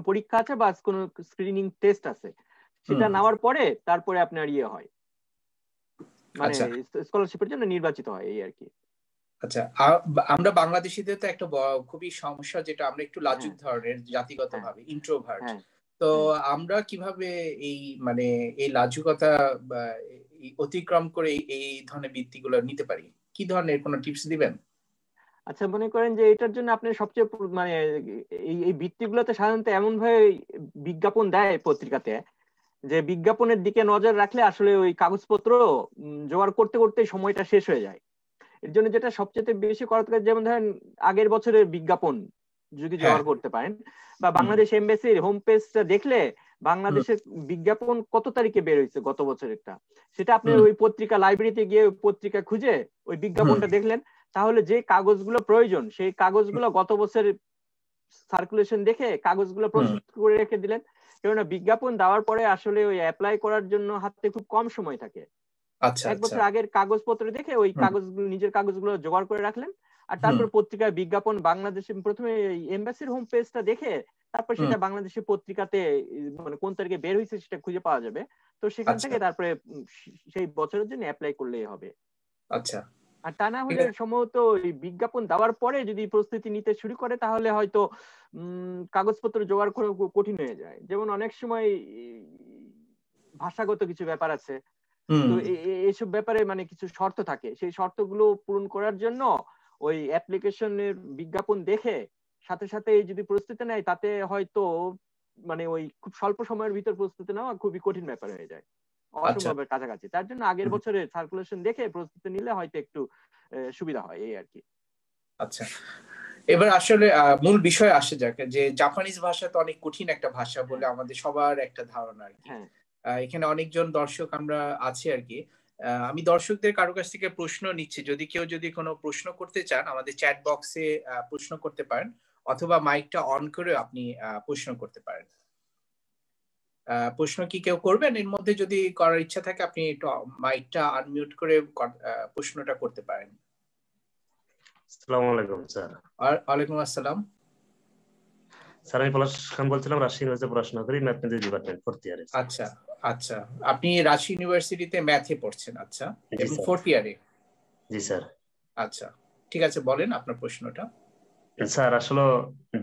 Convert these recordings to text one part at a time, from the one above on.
পরীক্ষা আছে বা কোনো স্ক্রিনিং টেস্ট আছে, সেটা নেওয়ার পরে তারপরে আপনার ইয়ে হয়, মানে স্কলারশিপের জন্য নির্বাচিত হয়, এই আর কি। আচ্ছা, আমরা বাংলাদেশিদের তো একটা খুবই সমস্যা, যেটা আমরা একটু লাজুক ধরনের জাতিগতভাবে, ইন্ট্রোভার্ট। তো আমরা কিভাবে এই মানে এই লাজুকতা অতিক্রম করে এই ধরনের বৃত্তিগুলো নিতে পারি? কি ধরনের কোনো টিপস দিবেন? আচ্ছা, মনে করেন যে এটার জন্য আপনার সবচেয়ে মানে এই বৃত্তিগুলোতে সাধারণত এমন ভাবে বিজ্ঞাপন দেয় পত্রিকাতে, যে বিজ্ঞাপনের দিকে নজর রাখলে আসলে ওই কাগজপত্র জোগাড় করতে করতে সময়টা শেষ হয়ে যায়। এর জন্য যেটা সবচেয়ে বেশি করা দরকার, যেমন ধরেন আগের বছরের বিজ্ঞাপন যদি জোগাড় করতে পারেন, বা বাংলাদেশ এমবাসির হোম পেজটা দেখলে বাংলাদেশের বিজ্ঞাপন কত তারিখে বের হয়েছে গত বছরেরটা, সেটা আপনি ওই পত্রিকা লাইব্রেরিতে গিয়ে পত্রিকা খুঁজে ওই বিজ্ঞাপনটা দেখলেন, তাহলে যে কাগজগুলো প্রয়োজন সেই কাগজগুলো গত বছরের সার্কুলেশন দেখে কাগজগুলো প্রস্তুত করে রেখে দিলেন। কেননা বিজ্ঞাপন দেওয়ার পরে আসলে ওই অ্যাপ্লাই করার জন্য হাতে খুব কম সময় থাকে। এক বছর আগের কাগজপত্র দেখে ওই কাগজগুলো, নিজের কাগজগুলো জোগাড় করে রাখলেন, আর তারপর পত্রিকায় বিজ্ঞাপন বাংলাদেশে প্রথমে এমবাসির হোম পেজটা দেখে তারপর সেটা বাংলাদেশের পত্রিকাতে মানে কোন তারিখে বের হয়েছে সেটা খুঁজে পাওয়া যাবে। তো সেখান থেকে তারপরে সেই বছরের জন্য অ্যাপ্লাই করলেই হবে। আচ্ছা, আর তা না হলে সম্ভবত বিজ্ঞাপন দেওয়ার পরে যদি প্রস্তুতি নিতে শুরু করে তাহলে হয়তো কাগজপত্র জোগাড় করা কঠিন হয়ে যায়। যেমন অনেক সময় ভাষাগত কিছু ব্যাপার আছে, তো এইসব ব্যাপারে মানে কিছু শর্ত থাকে, সেই শর্তগুলো পূরণ করার জন্য ওই অ্যাপ্লিকেশনের বিজ্ঞাপন দেখে সাথে সাথে যদি প্রস্তুতি নেয় তাতে হয়তো মানে ওই খুব স্বল্প সময়ের ভিতর প্রস্তুতি নেওয়া খুবই কঠিন ব্যাপার হয়ে যায়, অসম্ভবের কাছাকাছি। তার জন্য আগের বছরে সার্কুলেশন দেখে প্রস্তুতি নিলে হয়তো একটু সুবিধা হয়, এই আর কি। আচ্ছা, এবার আসলে মূল বিষয় আসে যাক, যে জাপানিজ ভাষা তো অনেক কঠিন একটা ভাষা বলে আমাদের সবার একটা ধারণা আর কি। এখানে অনেকজন দর্শক আমরা আছি আর কি। আমি দর্শকদের কারো কাছ থেকে প্রশ্ন নিচ্ছি, যদি কেউ কোনো প্রশ্ন করতে চান আমাদের চ্যাট বক্সে প্রশ্ন করতে পারেন, অথবা মাইকটা অন করে আপনি প্রশ্ন করতে পারেন। প্রশ্ন কি কেউ করবেন? এর মধ্যে যদি করার ইচ্ছা থাকে আপনি একটু মাইকটা আনমিউট করে প্রশ্নটা করতে পারেন। আসসালামু আলাইকুম স্যার। ওয়ালাইকুম আসসালাম স্যার, আমি পলাশ খান বলছিলাম, রাজশাহী ইউনিভার্সিটিতে পড়াশোনা করি, ম্যাথমেটিক্স ডিপার্টমেন্ট, 4th ইয়ারে। আচ্ছা আচ্ছা, আপনি রাজশাহী ইউনিভার্সিটিতে ম্যাথে পড়ছেন? আচ্ছা, এবং 4th ইয়ারে? জি স্যার। আচ্ছা, ঠিক আছে, বলেন আপনার প্রশ্নটা। স্যার, আসলে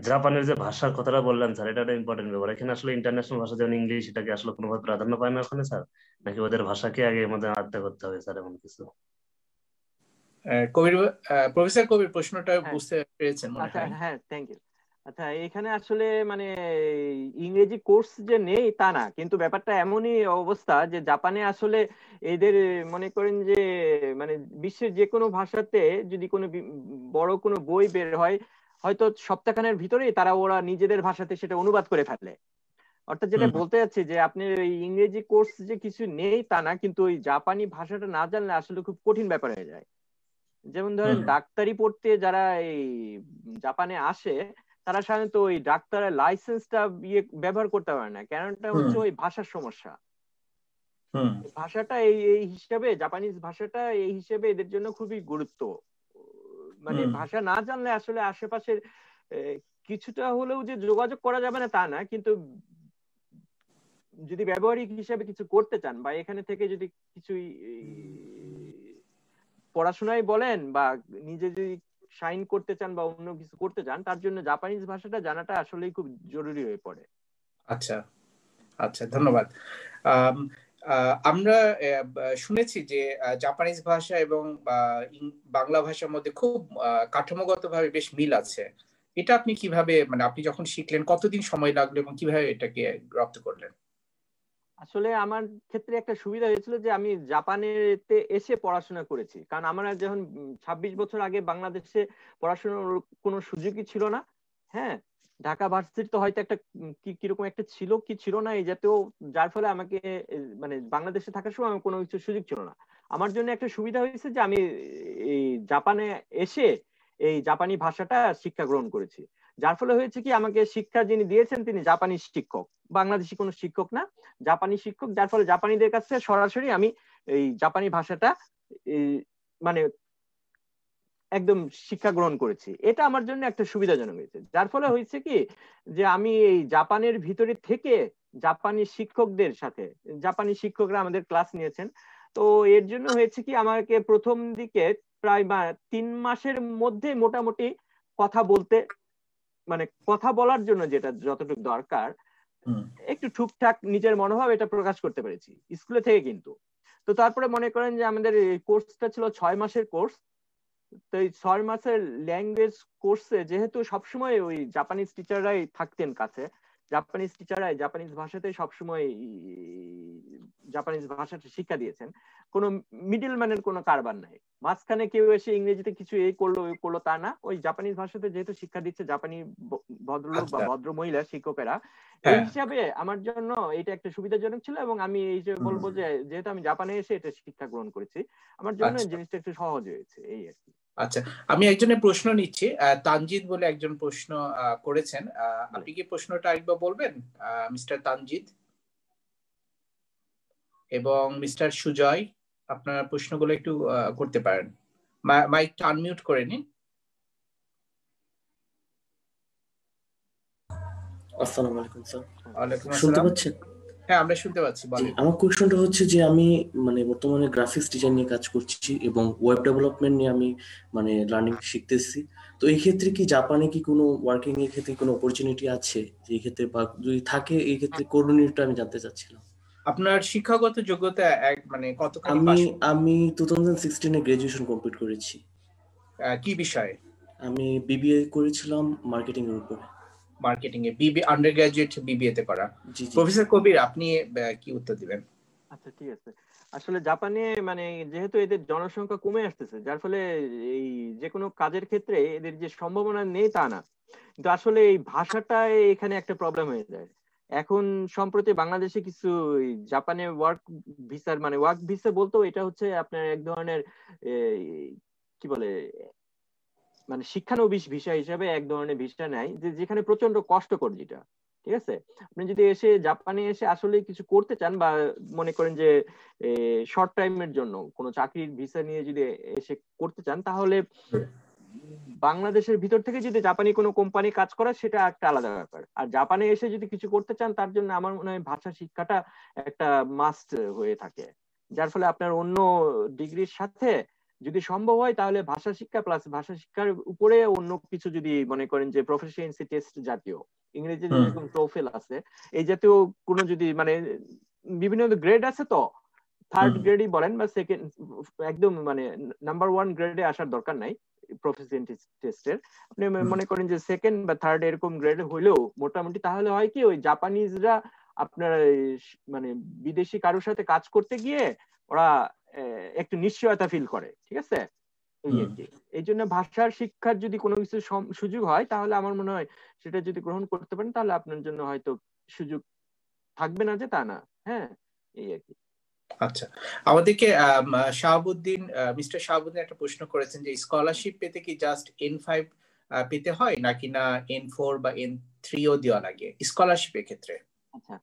জাপানের যে ভাষার কথাটা বললেন স্যার, এটা একটা ইম্পর্টেন্ট ব্যাপার। এখানে আসলে ইন্টারন্যাশনাল ভাষা যেমন ইংলিশ, এটাকে আসলে কোনোভাবে প্রাধান্য পায় না ওখানে স্যার, নাকি ওদের ভাষাকে আগে আমাদের আয়ত্ত করতে হবে স্যার, এমন কিছু? কবির, প্রফেসর কবির প্রশ্নটা বুঝতে পেরেছেন মনে হয়? হ্যাঁ, থ্যাংক ইউ। আচ্ছা, এখানে আসলে মানে ইংরেজি কোর্স যে নেই তা না, কিন্তু ব্যাপারটা এমনই অবস্থা যে জাপানে আসলে এদের মনে করেন যে মানে বিশ্বের যে কোনো ভাষাতে যদি কোনো বড় কোনো বই বের হয়, হয়তো সপ্তাহখানের ভিতরেই ওরা নিজেদের ভাষাতে সেটা অনুবাদ করে ফেলে। অর্থাৎ যেটা বলতে যাচ্ছে যে আপনি ওই ইংরেজি কোর্স যে কিছু নেই তা না, কিন্তু ওই জাপানি ভাষাটা না জানলে আসলে খুব কঠিন ব্যাপার হয়ে যায়। যেমন ধরেন ডাক্তারি পড়তে যারা এই জাপানে আসে, তারা সাধারণত ওই ডাক্তারের লাইসেন্সটা ব্যবহার করতে পারে না, কারণটা হচ্ছে ওই ভাষার সমস্যা। ভাষাটা এই হিসেবে, জাপানিজ ভাষাটা এই হিসেবে এদের জন্য খুবই গুরুত্ব। মানে ভাষা না জানলে আসলে আশেপাশের কিছুটা হলেও যে যোগাযোগ করা যাবে না তা না, কিন্তু যদি ব্যবহারিক হিসেবে কিছু করতে চান বা এখানে থেকে যদি কিছুই পড়াশোনায় বলেন বা নিজে যদি সাইন করতে চান বা অন্য কিছু করতে চান, তার জন্য জাপানিজ ভাষাটা জানাটা আসলেই খুব জরুরি হয়ে পড়ে। আচ্ছা আচ্ছা, ধন্যবাদ। আমরা শুনেছি যে জাপানিজ ভাষা এবং বাংলা ভাষার মধ্যে খুব কাঠামোগতভাবে বেশ মিল আছে। এটা আপনি কিভাবে, মানে আপনি যখন শিখলেন কতদিন সময় লাগলো এবং কিভাবে এটাকে রপ্ত করলেন? আসলে আমার ক্ষেত্রে একটা সুবিধা হয়েছিল যে আমি জাপানেতে এসে পড়াশোনা করেছি, কারণ আমার যখন 26 বছর আগে বাংলাদেশে পড়াশোনার কোনো সুযোগই ছিল না। হ্যাঁ, ঢাকা ভার্সিটি তো হয়তো একটা কিরকম একটা ছিল কি ছিল না এই জাতীয়, যার ফলে আমাকে মানে বাংলাদেশে থাকার সময় আমার কোনো কিছু সুযোগ ছিল না। আমার জন্য একটা সুবিধা হয়েছে যে আমি এই জাপানে এসে এই জাপানি ভাষাটা শিক্ষা গ্রহণ করেছি, যার ফলে হয়েছে কি আমাকে শিক্ষা যিনি দিয়েছেন তিনি জাপানি শিক্ষক, বাংলাদেশি কোনো শিক্ষক না, জাপানি শিক্ষক। যার ফলে জাপানিদের কাছে সরাসরি আমি এই জাপানি ভাষাটা মানে একদম শিক্ষা গ্রহণ করেছি। এটা আমার জন্য একটা সুবিধাজনক হয়েছে, যার ফলে হয়েছে কি যে আমি এই জাপানের ভিতরে থেকে জাপানি শিক্ষকদের সাথে, জাপানি শিক্ষকরা আমাদের ক্লাস নিয়েছেন, তো এর জন্য হয়েছে কি আমাকে প্রথম দিকে প্রায় 3 মাসের মধ্যে মোটামুটি কথা বলতে, মানে কথা বলার জন্য যেটা যতটুকু দরকার একটু টুকটাক নিজের মনোভাব এটা প্রকাশ করতে পেরেছি স্কুলে থেকে। কিন্তু তো তারপরে মনে করেন যে আমাদের এই কোর্সটা ছিল 6 মাসের কোর্স, তো এই 6 মাসের ল্যাঙ্গুয়েজ কোর্সে যেহেতু সবসময় ওই জাপানিজ টিচাররাই থাকতেন কাছে, জাপানিজ টিচাররাই জাপানিজ ভাষাতে সবসময় জাপানিজ ভাষাটা শিক্ষা দিয়েছেন, কোনো মিডল ম্যানের কোনো কারবার নাই, মাঝখানে কেউ এসে ইংরেজিতে কিছু এই করলো ওই করলো তা না, ওই জাপানিজ ভাষাতে যেহেতু শিক্ষা দিচ্ছে জাপানি ভদ্রলোক বা ভদ্র মহিলা শিক্ষকেরা, এই হিসাবে আমার জন্য এটা একটা সুবিধাজনক ছিল। এবং আমি এই যে বলবো যে যেহেতু আমি জাপানে এসে এটা শিক্ষা গ্রহণ করেছি, আমার জন্য জিনিসটা একটু সহজ হয়েছে এই আর কি। আচ্ছা, আমি একজনের প্রশ্ন নিচ্ছি, তানজিদ বলে একজন প্রশ্ন করেছেন, আপনি কি প্রশ্নটা আরেকবার বলবেন মিস্টার তানজিদ? এবং মিস্টার সুজয়, আপনার প্রশ্নগুলো একটু করতে পারেন, মাইকটা আনমিউট করে নিন। আসসালামু আলাইকুম স্যার। ওয়ালাইকুম আসসালাম। শুনতে পাচ্ছেন? হ্যাঁ, আমরা শুনতে পাচ্ছি, বলেন। আমার কোশ্চেনটা হচ্ছে যে আমি মানে বর্তমানে গ্রাফিক্স ডিজাইন নিয়ে কাজ করছি এবং ওয়েব ডেভেলপমেন্ট নিয়ে আমি মানে লার্নিং শিখতেছি। তো এই ক্ষেত্রে কি জাপানে কি কোনো ওয়ার্কিং এর ক্ষেত্রে কোনো অপরচুনিটি আছে যে এই ক্ষেত্রে, বা যদি থাকে এই ক্ষেত্রে করণীয়টা আমি জানতে চাচ্ছিলাম। আপনার শিক্ষাগত যোগ্যতা মানে কতখানি পাস? আমি 2016 এ গ্রাজুয়েশন কমপ্লিট করেছি। কি বিষয়ে? আমি বিবিএ করেছিলাম মার্কেটিং এর উপরে। মার্কেটিং এ বিবিএ, আন্ডার গ্রাজুয়েট বিবিএ তে করা। প্রফেসর কবির, আপনি কি উত্তর দিবেন? আচ্ছা, ঠিক আছে। আসলে জাপানে মানে যেহেতু এদের জনসংখ্যা কমে আসতেছে, যার ফলে এই যে কোনো কাজের ক্ষেত্রে এদের যে সম্ভাবনা নেই তা না, কিন্তু আসলে এই ভাষাটা এখানে একটা প্রবলেম হয়ে যায়। এখন সম্প্রতি বাংলাদেশে কিছু জাপানে ওয়ার্ক ভিসার, মানে ওয়ার্ক ভিসা বলতো এটা হচ্ছে আপনার এক ধরনের কি বলে, মানে শিক্ষানবিশ ভিসা হিসাবে এক ধরনের ভিসা নেয়, যেখানে প্রচন্ড কষ্টকর, যেটা ঠিক আছে। আপনি যদি এসে জাপানে এসে আসলে কিছু করতে চান বা মনে করেন যে শর্ট টাইমের জন্য কোনো চাকরির ভিসা নিয়ে যদি এসে করতে চান, তাহলে বাংলাদেশের ভিতর থেকে যদি জাপানি কোনো কোম্পানি কাজ করে সেটা একটা আলাদা ব্যাপার। আর জাপানে এসে যদি কিছু করতে চান তার জন্য আমার মনে হয় ভাষা শিক্ষাটা একটা মাস্ট হয়ে থাকে, যার ফলে আপনার অন্য ডিগ্রির সাথে যদি সম্ভব হয় তাহলে ভাষা শিক্ষা প্লাস ভাষা শিক্ষার উপরে অন্য কিছু যদি মনে করেন যে প্রফিসিয়েন্সি টেস্ট জাতীয়, ইংরেজি যেরকম টোফেল আছে, এই জাতীয় কোনো যদি মানে বিভিন্ন গ্রেড আছে, তো থার্ড গ্রেডই বলেন বা সেকেন্ড, একদম মানে নাম্বার 1 গ্রেডে আসার দরকার নাই প্রফিসিয়েন্সি টেস্টের। আপনি মনে করেন যে সেকেন্ড বা থার্ড এরকম গ্রেড হইলেও মোটামুটি, তাহলে হয় কি ওই জাপানিজরা আপনার মানে বিদেশি কারোর সাথে কাজ করতে গিয়ে ওরা একটু নিশ্চয়তা ফিল করে, ঠিক আছে। এই জন্য ভাষার শিক্ষার যদি কোনো কিছু সুযোগ হয় তাহলে আমার মনে হয় সেটা যদি গ্রহণ করতে পারেন তাহলে আপনার জন্য হয়তো সুযোগ থাকবে না যে তা না। হ্যাঁ, এই আর কি। আচ্ছা, আমাদেরকে শাহাবুদ্দিন, মিস্টার শাহাবুদ্দিন একটা প্রশ্ন করেছেন যে স্কলারশিপ পেতে কি জাস্ট N5 পেতে হয় নাকি না N4 বা N3 ও দেওয়া লাগে স্কলারশিপের ক্ষেত্রে? আচ্ছা,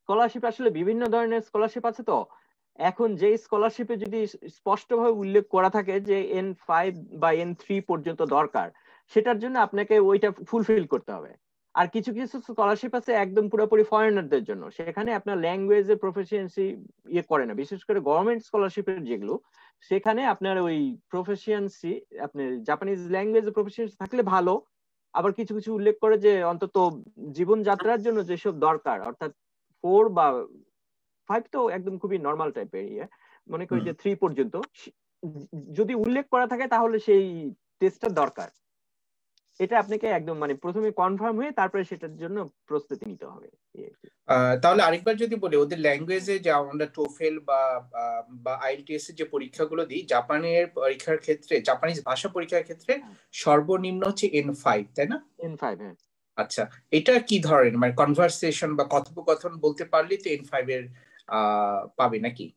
স্কলারশিপ আসলে বিভিন্ন ধরনের স্কলারশিপ আছে। তো এখন যে স্কলারশিপে যদি স্পষ্টভাবে উল্লেখ করা থাকে যে N5 বা N3 পর্যন্ত দরকার, সেটার জন্য আপনাকে ওইটা ফুলফিল করতে হবে। আর কিছু কিছু স্কলারশিপ আছে একদম পুরোপুরি ফরেনারদের জন্য, সেখানে আপনার ল্যাঙ্গুয়েজের প্রফিসিয়েন্সি করে না, বিশেষ করে গভর্নমেন্ট স্কলারশিপের যেগুলো, সেখানে আপনার ওই প্রফিসিয়েন্সি, আপনার জাপানিজ ল্যাঙ্গুয়েজের প্রফিসিয়েন্সি থাকলে ভালো। আবার কিছু কিছু উল্লেখ করে যে অন্তত জীবনযাত্রার জন্য যেসব দরকার, অর্থাৎ 4 বা 5 তো একদম খুবই নর্মাল টাইপের মনে করি যে 3 পর্যন্ত যদি উল্লেখ করা থাকে তাহলে সেই টেস্টটা দরকার। এটা আপনাকে একদম মানে প্রথমে কনফার্ম হয়ে তারপরে সেটার জন্য প্রস্তুতি নিতে হবে। তাহলে আরেকবার যদি বলি, ওদের ল্যাঙ্গুয়েজে যে আমরা টোফেল বা আইএলটিএস এর যে পরীক্ষাগুলো দিই, জাপানের পরীক্ষার ক্ষেত্রে, জাপানিজ ভাষা পরীক্ষার ক্ষেত্রে সর্বনিম্ন হচ্ছে N5, তাই না? N5, হ্যাঁ। আচ্ছা, এটা কি ধরনের মানে কনভারসেশন বা কথোপকথন বলতে পারলে তো N5 এর পাবে নাকি?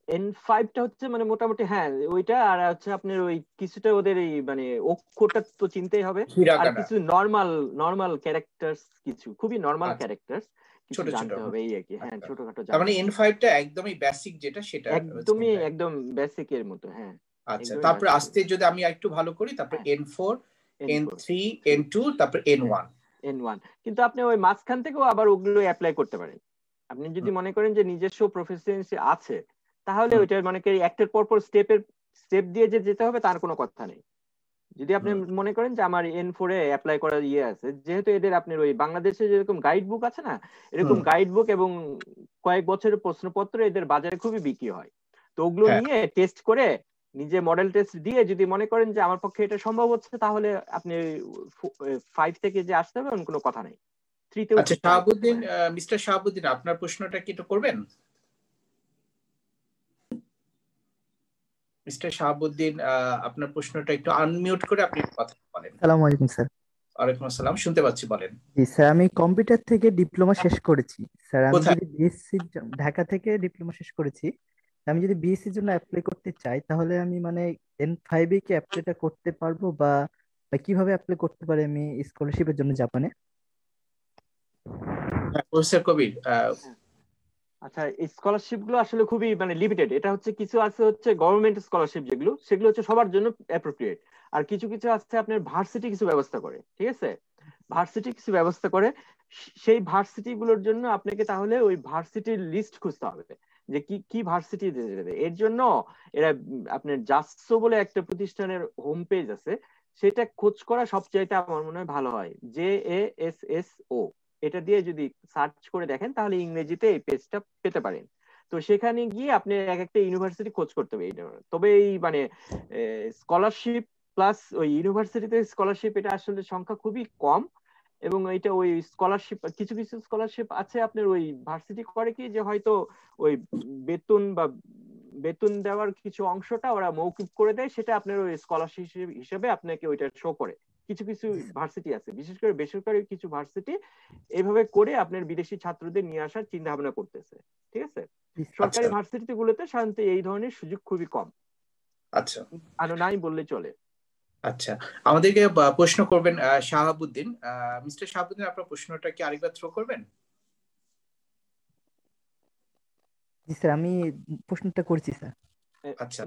N5টা হচ্ছে মানে মোটামুটি হ্যাঁ ওইটা, আর হচ্ছে আপনার ওই কিছুটা ওদের এই মানে অক্ষরটা তো চিনতেই হবে, আর কিছু নরমাল ক্যারেক্টারস, কিছু খুবই নরমাল ক্যারেক্টারস কিছু জানতে হবে এই আর কি। হ্যাঁ, ছোটখাটো জানতে। মানে N5টা একদমই বেসিক যেটা, সেটা একদমই একদম বেসিক এর মতো। হ্যাঁ, আচ্ছা, তারপর আস্তে যদি আমি একটু ভালো করি, তারপর N4 N3 N2 তারপর N1 কিন্তু আপনি ওই মাঝখান থেকেও আবার ওগুলো অ্যাপ্লাই করতে পারেন। আপনি যদি মনে করেন যে নিজস্ব প্রফেশনালিটি আছে, তাহলে ওইটা মানে কি একটার পর পর স্টেপ দিয়ে যে যেতে হবে তার কোনো কথা নেই। যদি আপনি মনে করেন যে আমার N4 এ অ্যাপ্লাই করার ইয়ে আছে, যেহেতু এদের আপনার ওই বাংলাদেশে যেরকম গাইড বুক আছে না, এরকম গাইড বুক এবং কয়েক বছরের প্রশ্নপত্র এদের বাজারে খুবই বিক্রি হয়। তো ওগুলো নিয়ে টেস্ট করে নিজে মডেল টেস্ট দিয়ে যদি মনে করেন যে আমার পক্ষে এটা সম্ভব হচ্ছে, তাহলে আপনি 5 থেকে যে আসতে হবে কোনো কথা নেই, 3 তেও। আচ্ছা শাহাবুদ্দিন, মিস্টার শাহাবুদ্দিন, আপনার প্রশ্নটা কি একটু করবেন? মিস্টার শাহাবুদ্দিন, আপনার প্রশ্নটা একটু আনমিউট করে আপনি কথা বলেন। আসসালামু আলাইকুম স্যার। ওয়ালাইকুম আসসালাম, শুনতে পাচ্ছি, বলেন। জি স্যার, আমি কম্পিউটার থেকে ডিপ্লোমা শেষ করেছি স্যার। আমি যদি বিএসসি, ঢাকা থেকে ডিপ্লোমা শেষ করেছি, আমি যদি বিএসসির জন্য অ্যাপ্লাই করতে চাই, তাহলে আমি মানে N5 এ কি অ্যাপ্লাইটা করতে পারবো, বা কিভাবে অ্যাপ্লাই করতে পারি আমি স্কলারশিপের জন্য জাপানে? প্রফেসর কবির, আচ্ছা, এই স্কলারশিপ গুলো আসলে খুবই মানে লিমিটেড। এটা হচ্ছে কিছু আছে হচ্ছে গভর্নমেন্ট স্কলারশিপ, সেগুলো হচ্ছে সবার জন্য অ্যাপ্রোপ্রিয়েট। আর কিছু কিছু আছে আপনার ভার্সিটি কিছু ব্যবস্থা করে, ঠিক আছে, ভার্সিটি কিছু ব্যবস্থা করে। সেই ভার্সিটি গুলোর জন্য আপনাকে তাহলে ওই ভার্সিটির লিস্ট খুঁজতে হবে যে কি কি ভার্সিটি দেবে। এর জন্য এরা আপনার জাসো বলে একটা প্রতিষ্ঠানের হোম পেজ আছে, সেটা খোঁজ করা সবচাইতে আমার মনে হয় ভালো হয়। JASSO এটা দিয়ে যদি সার্চ করে দেখেন, তাহলে ইংরেজিতে এই পেজটা পেতে পারেন। তো সেখানে গিয়ে আপনি এক একটা ইউনিভার্সিটি খোঁজ করতে হবে। তবে এই মানে স্কলারশিপ প্লাস ওই ইউনিভার্সিটিতে স্কলারশিপ, এটা আসলে সংখ্যা খুবই কম। এবং এটা ওই স্কলারশিপ, কিছু কিছু স্কলারশিপ আছে আপনার ওই ভার্সিটি করে কি যে হয়তো ওই বেতন দেওয়ার কিছু অংশটা ওরা মৌকুব করে দেয়, সেটা আপনার ওই স্কলারশিপ হিসেবে আপনাকে ওইটা শো করে। কিছু কিছু ভার্সিটি আছে, বিশেষ করে বেসরকারি কিছু ভার্সিটি এইভাবে করে আপনার বিদেশি ছাত্রদের নিয়ে আসার চিন্তা ভাবনা করতেছে, ঠিক আছে। সরকারি ভার্সিটি গুলোতে সাধারণত এই ধরনের সুযোগ খুবই কম। আচ্ছা, আর নাই বললে চলে। আচ্ছা, আমাদেরকে প্রশ্ন করবেন শাহাবুদ্দিন। মিস্টার শাহাবুদ্দিন, আপনার প্রশ্নটা কি আরেকবার থ্রো করবেন? জি স্যার, আমি প্রশ্নটা করছি স্যার। আচ্ছা,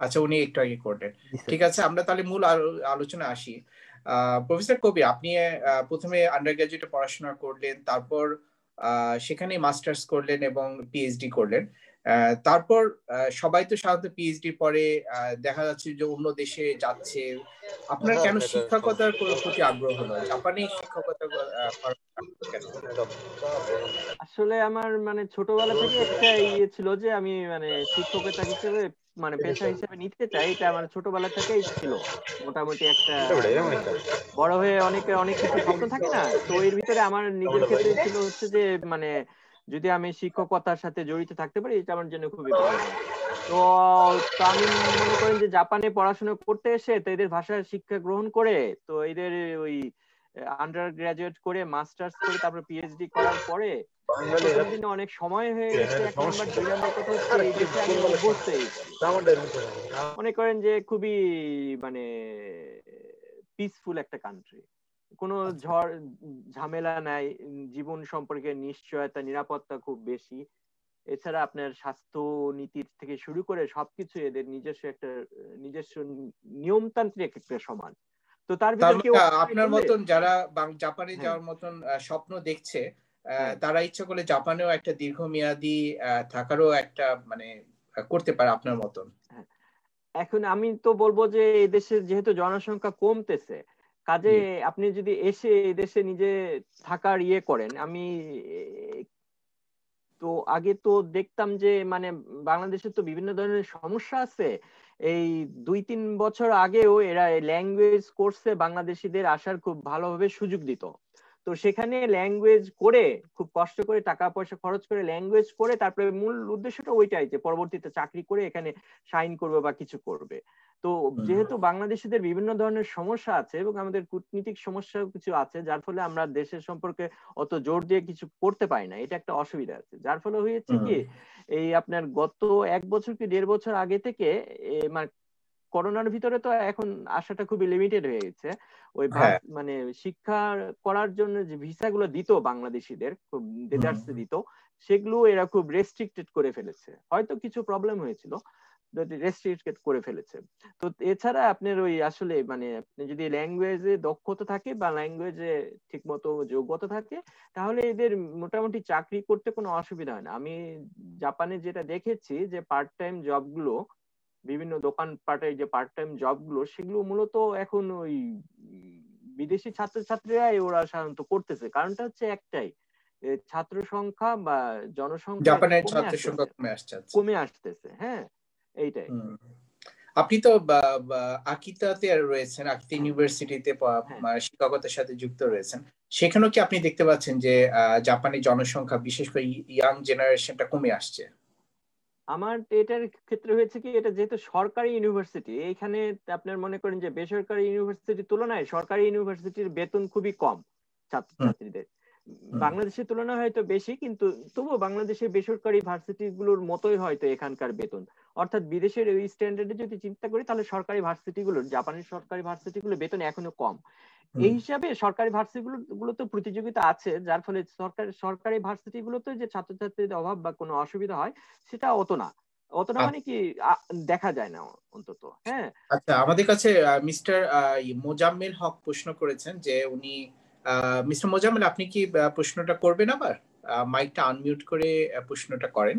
আচ্ছা, উনি একটু আগে করলেন। ঠিক আছে, আমরা তাহলে মূল আলোচনা আসি। প্রফেসর কবির, আপনি প্রথমে আন্ডার গ্রাজুয়েটে পড়াশোনা করলেন, তারপর সেখানে মাস্টার্স করলেন এবং পিএইচডি করলেন। তারপর সবাই তো সাধারণত পিএইচডি পরে দেখা যাচ্ছে যে অন্য দেশে যাচ্ছে। আপনার কেন শিক্ষকতার প্রতি আগ্রহ হলো? জাপানে শিক্ষকতা কেন? আসলে আমার মানে ছোটবেলা থেকে একটা ইয়ে ছিল যে আমি মানে শিক্ষকতা হিসেবে মানে পেশা হিসেবে নিতে চাই। এটা আমার ছোটবেলা থেকেই ছিল মোটামুটি। একটা বড় হয়ে অনেক কিছু স্বপ্ন থাকে না, তো এর ভিতরে আমার নিজের ক্ষেত্রে ছিল হচ্ছে যে মানে যদি আমি শিক্ষকতার সাথে জড়িত থাকতে পারি, এটা আমার জন্য খুবই ভালো হয়। তো আমি মনে করেন যে জাপানে পড়াশোনা করতে এসে তো এদের ভাষার শিক্ষা গ্রহণ করে, তো এদের ওই আন্ডার গ্রাজুয়েট করে মাস্টার্স করে তারপর পিএইচডি করার পরে প্রথম দিনে অনেক সময় হয়ে গেছে। 1 নাম্বার 2 নাম্বার কথা হচ্ছে এই দেশে আমি অভ্যস্ত। মনে করেন যে খুবই মানে পিসফুল একটা কান্ট্রি, কোনো ঝড় ঝামেলা নাই, জীবন সম্পর্কে নিশ্চয়তা নিরাপত্তা খুব বেশি। এছাড়া আপনার স্বাস্থ্য নীতি থেকে শুরু করে সবকিছু এদের নিজস্ব নিয়মতান্ত্রিক একটা সমাজ। তো তার ভিতরে কেউ আপনার মতন যারা জাপানে যাওয়ার মতন স্বপ্ন দেখছে, তারা ইচ্ছা করলে জাপানেও একটা দীর্ঘমেয়াদী থাকারও একটা মানে করতে পারে আপনার মতন। এখন আমি তো বলবো যে এই দেশে যেহেতু জনসংখ্যা কমতেছে, কাজে আপনি যদি এসে এই দেশে নিজে থাকার ইয়ে করেন। আমি তো আগে তো দেখতাম যে মানে বাংলাদেশে তো বিভিন্ন ধরনের সমস্যা আছে। এই 2-3 বছর আগেও এরা ল্যাঙ্গুয়েজ কোর্সে বাংলাদেশিদের আসার খুব ভালোভাবে সুযোগ দিত। তো সেখানে ল্যাঙ্গুয়েজ করে খুব কষ্ট করে টাকা পয়সা খরচ করে ল্যাঙ্গুয়েজ করে তারপরে মূল উদ্দেশ্যটা ওইটাই যে পরবর্তীতে চাকরি করে এখানে সাইন করবে বা কিছু করবে। তো যেহেতু বাংলাদেশিদের বিভিন্ন ধরনের সমস্যা আছে এবং আমাদের কূটনীতিক সমস্যা কিছু আছে, যার ফলে আমরা দেশের সম্পর্কে অত জোর দিয়ে কিছু করতে পারি না, এটা একটা অসুবিধা আছে। যার ফলে হয়েছে কি এই আপনার গত 1 বছর কি 1.5 বছর আগে থেকে মানে করোনার ভিতরে তো এখন আসাটা খুবই লিমিটেড হয়ে গেছে। ওই মানে শিক্ষা করার জন্য যে ভিসাগুলো দিত বাংলাদেশিদের, খুব ডেজার্টসে দিত, সেগুলো এরা খুব রেস্ট্রিক্টেড করে ফেলেছে। হয়তো কিছু প্রবলেম হয়েছিল, রেস্ট্রিক্টেড করে ফেলেছে। তো এছাড়া আপনার ওই আসলে মানে আপনি যদি ল্যাঙ্গুয়েজে দক্ষতা থাকে বা ল্যাঙ্গুয়েজে ঠিক মতো যোগ্যতা থাকে তাহলে এদের মোটামুটি চাকরি করতে কোনো অসুবিধা হয় না। আমি জাপানে যেটা দেখেছি যে পার্ট টাইম জবগুলো, বিভিন্ন দোকানপাটে যে পার্ট টাইম জবগুলো, সেগুলো মূলত এখন ওই বিদেশি ছাত্রছাত্রীরাই ওরা সাধারণত করতেছে। কারণটা হচ্ছে একটাই, ছাত্র সংখ্যা বা জনসংখ্যা জাপানের ছাত্র সংখ্যা কমে আসতেছে। হ্যাঁ, এইটাই। আপনি তো আকিতাতে রয়েছেন, আকিতা ইউনিভার্সিটিতে শিক্ষকতার সাথে যুক্ত রয়েছেন, সেখানেও কি আপনি দেখতে পাচ্ছেন যে জাপানি জনসংখ্যা বিশেষ করে ইয়াং জেনারেশনটা কমে আসছে? আমার এটার ক্ষেত্রে হয়েছে কি, এটা যেহেতু সরকারি ইউনিভার্সিটি, এখানে আপনার মনে করেন যে বেসরকারি ইউনিভার্সিটির তুলনায় সরকারি ইউনিভার্সিটির বেতন খুবই কম ছাত্রছাত্রীদের। বাংলাদেশের তুলনায় হয়তো বেশি, কিন্তু তবুও বাংলাদেশের বেসরকারি ভার্সিটি গুলোর মতোই হয়তো এখানকার বেতন। অর্থাৎ বিদেশের ওই স্ট্যান্ডার্ডে যদি চিন্তা করি তাহলে সরকারি ভার্সিটি গুলোর, জাপানের সরকারি ভার্সিটি গুলোর বেতন এখনো কম। এই হিসাবে সরকারি ভার্সিটি গুলোতে প্রতিযোগিতা আছে, যার ফলে সরকারি ভার্সিটি গুলোতে যে ছাত্রছাত্রীদের অভাব বা কোনো অসুবিধা হয় সেটা অতটা মানে কি দেখা যায় না অন্তত। হ্যাঁ, আচ্ছা, আমাদের কাছে মিস্টার মোজাম্মেল হক প্রশ্ন করেছেন যে উনি, মিস্টার মোজাম্মেল আপনি কি প্রশ্নটা করবেন? আবার মাইকটা আনমিউট করে প্রশ্নটা করেন।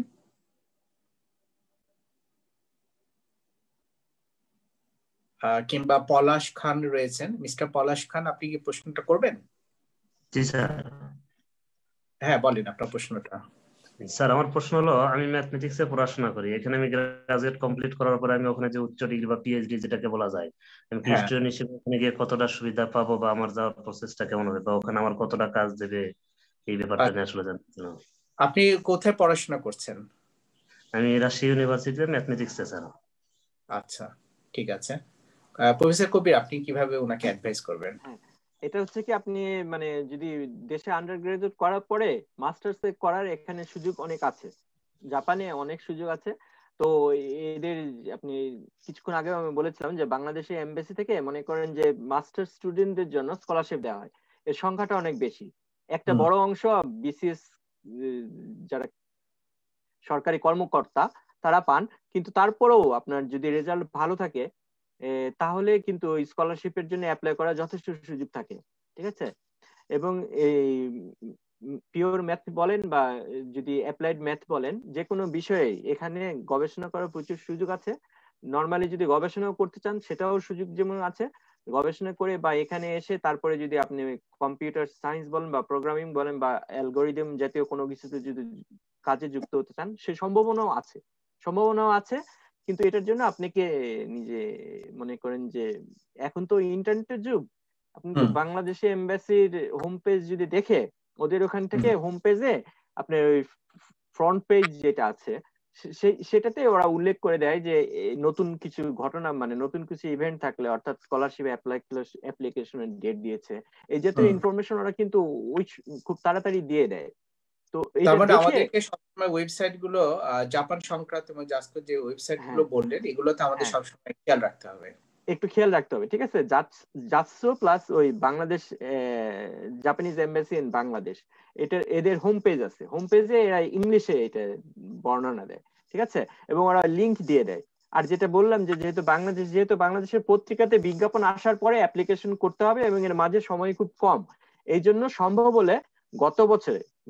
কিংবা পলাশ খান রয়েছেন, মিস্টার পলাশ খান আপনি কি প্রশ্নটা করবেন? জি স্যার। হ্যাঁ বলেন আপনার প্রশ্নটা। স্যার আমার প্রশ্ন হলো, আমি ম্যাথমেটিক্সে পড়াশোনা করি, এখানে আমি গ্রাজুয়েট কমপ্লিট করার পরে আমি ওখানে যে উচ্চ ডিগ্রি বা পিএইচডি যেটাকে বলা যায়, আমি স্টুডেন্ট হিসেবে ওখানে গিয়ে কতটা সুবিধা পাবো বা আমার যাওয়ার প্রসেসটা কেমন হবে বা ওখানে আমার কতটা কাজ দেবে, এই ব্যাপারটা নিয়ে আসলে জানছিলাম। আপনি কোথায় পড়াশোনা করছেন? আমি রাজশাহী ইউনিভার্সিটিতে ম্যাথমেটিক্সে স্যার। আচ্ছা, ঠিক আছে। প্রফেসর কবির আপনি কিভাবে ওনাকে অ্যাডভাইস করবেন? এটা হচ্ছে কি, আপনি মানে যদি দেশে আন্ডার গ্রাজুয়েট করার পরে মাস্টার্স করার এখানে সুযোগ অনেক আছে, জাপানে অনেক সুযোগ আছে। তো এদের আপনি কিছুক্ষণ আগে আমি বলেছিলাম যে বাংলাদেশে এমবাসি থেকে মনে করেন যে মাস্টার স্টুডেন্টদের জন্য স্কলারশিপ দেওয়া হয়, এর সংখ্যাটা অনেক বেশি। একটা বড় অংশ বিসিএস যারা সরকারি কর্মকর্তা তারা পান, কিন্তু তারপরেও আপনার যদি রেজাল্ট ভালো থাকে তাহলে কিন্তু স্কলারশিপের জন্য অ্যাপ্লাই করার যথেষ্ট সুযোগ থাকে। ঠিক আছে, এবং এই পিওর ম্যাথ বলেন বা যদি অ্যাপ্লাইড ম্যাথ বলেন, যে কোনো বিষয়ে এখানে গবেষণা করার প্রচুর সুযোগ আছে। নর্মালি যদি গবেষণাও করতে চান সেটাও সুযোগ যেমন আছে, গবেষণা করে বা এখানে এসে তারপরে যদি আপনি কম্পিউটার সায়েন্স বলেন বা প্রোগ্রামিং বলেন বা অ্যালগোরিদম জাতীয় কোনো কিছুতে যদি কাজে যুক্ত হতে চান, সে সম্ভাবনাও আছে। কিন্তু এটার জন্য আপনাকে নিজে মনে করেন যে এখন তো ইন্টারনেটের যুগ, আপনি তো বাংলাদেশে এমবাসির হোম পেজ যদি দেখে, ওদের ওখান থেকে হোম পেজে আপনার ওই ফ্রন্ট পেজ যেটা আছে সেটাতে ওরা উল্লেখ করে দেয় যে নতুন কিছু ঘটনা, মানে নতুন কিছু ইভেন্ট থাকলে, অর্থাৎ স্কলারশিপ অ্যাপ্লিকেশনের ডেট দিয়েছে, এই জাতীয় ইনফরমেশন ওরা কিন্তু ওই খুব তাড়াতাড়ি দিয়ে দেয়। তো তার মানে আমাদেরকে সবসময় ওয়েবসাইট গুলো, জাপান সংক্রান্ত এবং জাস্কো যে ওয়েবসাইট গুলো বললেন, এগুলোতে আমাদের সবসময় খেয়াল রাখতে হবে, ঠিক আছে। জাতসো প্লাস ওই Bangladesh Japanese embassy in Bangladesh, এদের হোম পেজ আছে, হোম পেজে এরা ইংলিশে এটা বর্ণনা দেয়। ঠিক আছে, এবং ওরা লিংক দিয়ে দেয়। আর যেটা বললাম যে যেহেতু বাংলাদেশের পত্রিকাতে বিজ্ঞাপন আসার পরে অ্যাপ্লিকেশন করতে হবে এবং এর মাঝে সময় খুব কম, এই জন্য সম্ভব হলে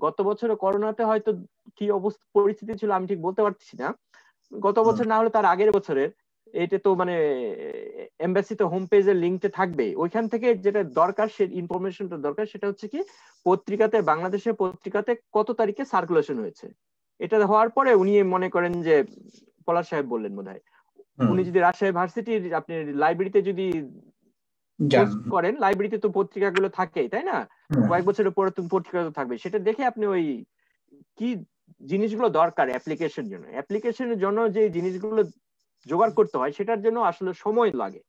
গত বছরে করোনাতে হয়তো কি অবস্থা পরিস্থিতি ছিল আমি ঠিক বলতে পারছি না, গত বছর না হলে তার আগের বছরের, এটা তো মানে এমবাসি তো হোম পেজের লিংকটা থাকবে, ওইখান থেকে যেটা দরকার, সে ইনফরমেশনটা দরকার, সেটা হচ্ছে কি পত্রিকাতে, বাংলাদেশের পত্রিকাতে কত তারিখে সার্কুলেশন হয়েছে। এটা হওয়ার পরে উনি মনে করেন যে পলাশ সাহেব বললেন বোধহয়, উনি যদি রাজশাহী ভার্সিটির আপনি লাইব্রেরিতে যদি করেন, লাইব্রেরিতে তো পত্রিকাগুলো থাকেই, তাই না? কয়েক বছরের পরে তুমি পত্রিকা তো থাকবে, সেটা দেখে আপনি ওই কি জিনিসগুলো দরকার অ্যাপ্লিকেশনের জন্য যে জিনিসগুলো জোগাড় করতে হয়, সেটার জন্য আসলে সময় লাগে।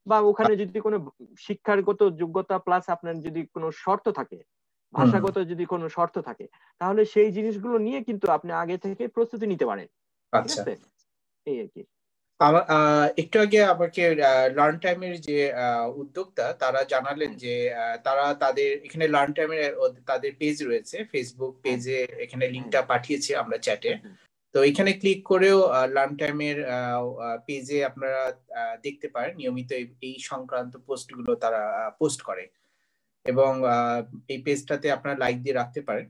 বা ওখানে যদি কোনো শিক্ষাগত যোগ্যতা প্লাস আপনার যদি কোনো শর্ত থাকে, ভাষাগত যদি কোনো শর্ত থাকে, তাহলে সেই জিনিসগুলো নিয়ে কিন্তু আপনি আগে থেকে প্রস্তুতি নিতে পারেন। ঠিক আছে, এই আর কি। একটু আগে আমাকে লার্ন টাইমের যে উদ্যোক্তা তারা জানালেন যে তারা তাদের এখানে লার্ন টাইমের তাদের পেজ রয়েছে, ফেসবুক পেজে এখানে লিংকটা পাঠিয়েছে আমরা চ্যাটে। তো এখানে ক্লিক করেও লার্ন টাইমের পেজে আপনারা দেখতে পারেন নিয়মিত এই সংক্রান্ত পোস্টগুলো তারা পোস্ট করে, এবং এই পেজটাতে আপনারা লাইক দিয়ে রাখতে পারেন।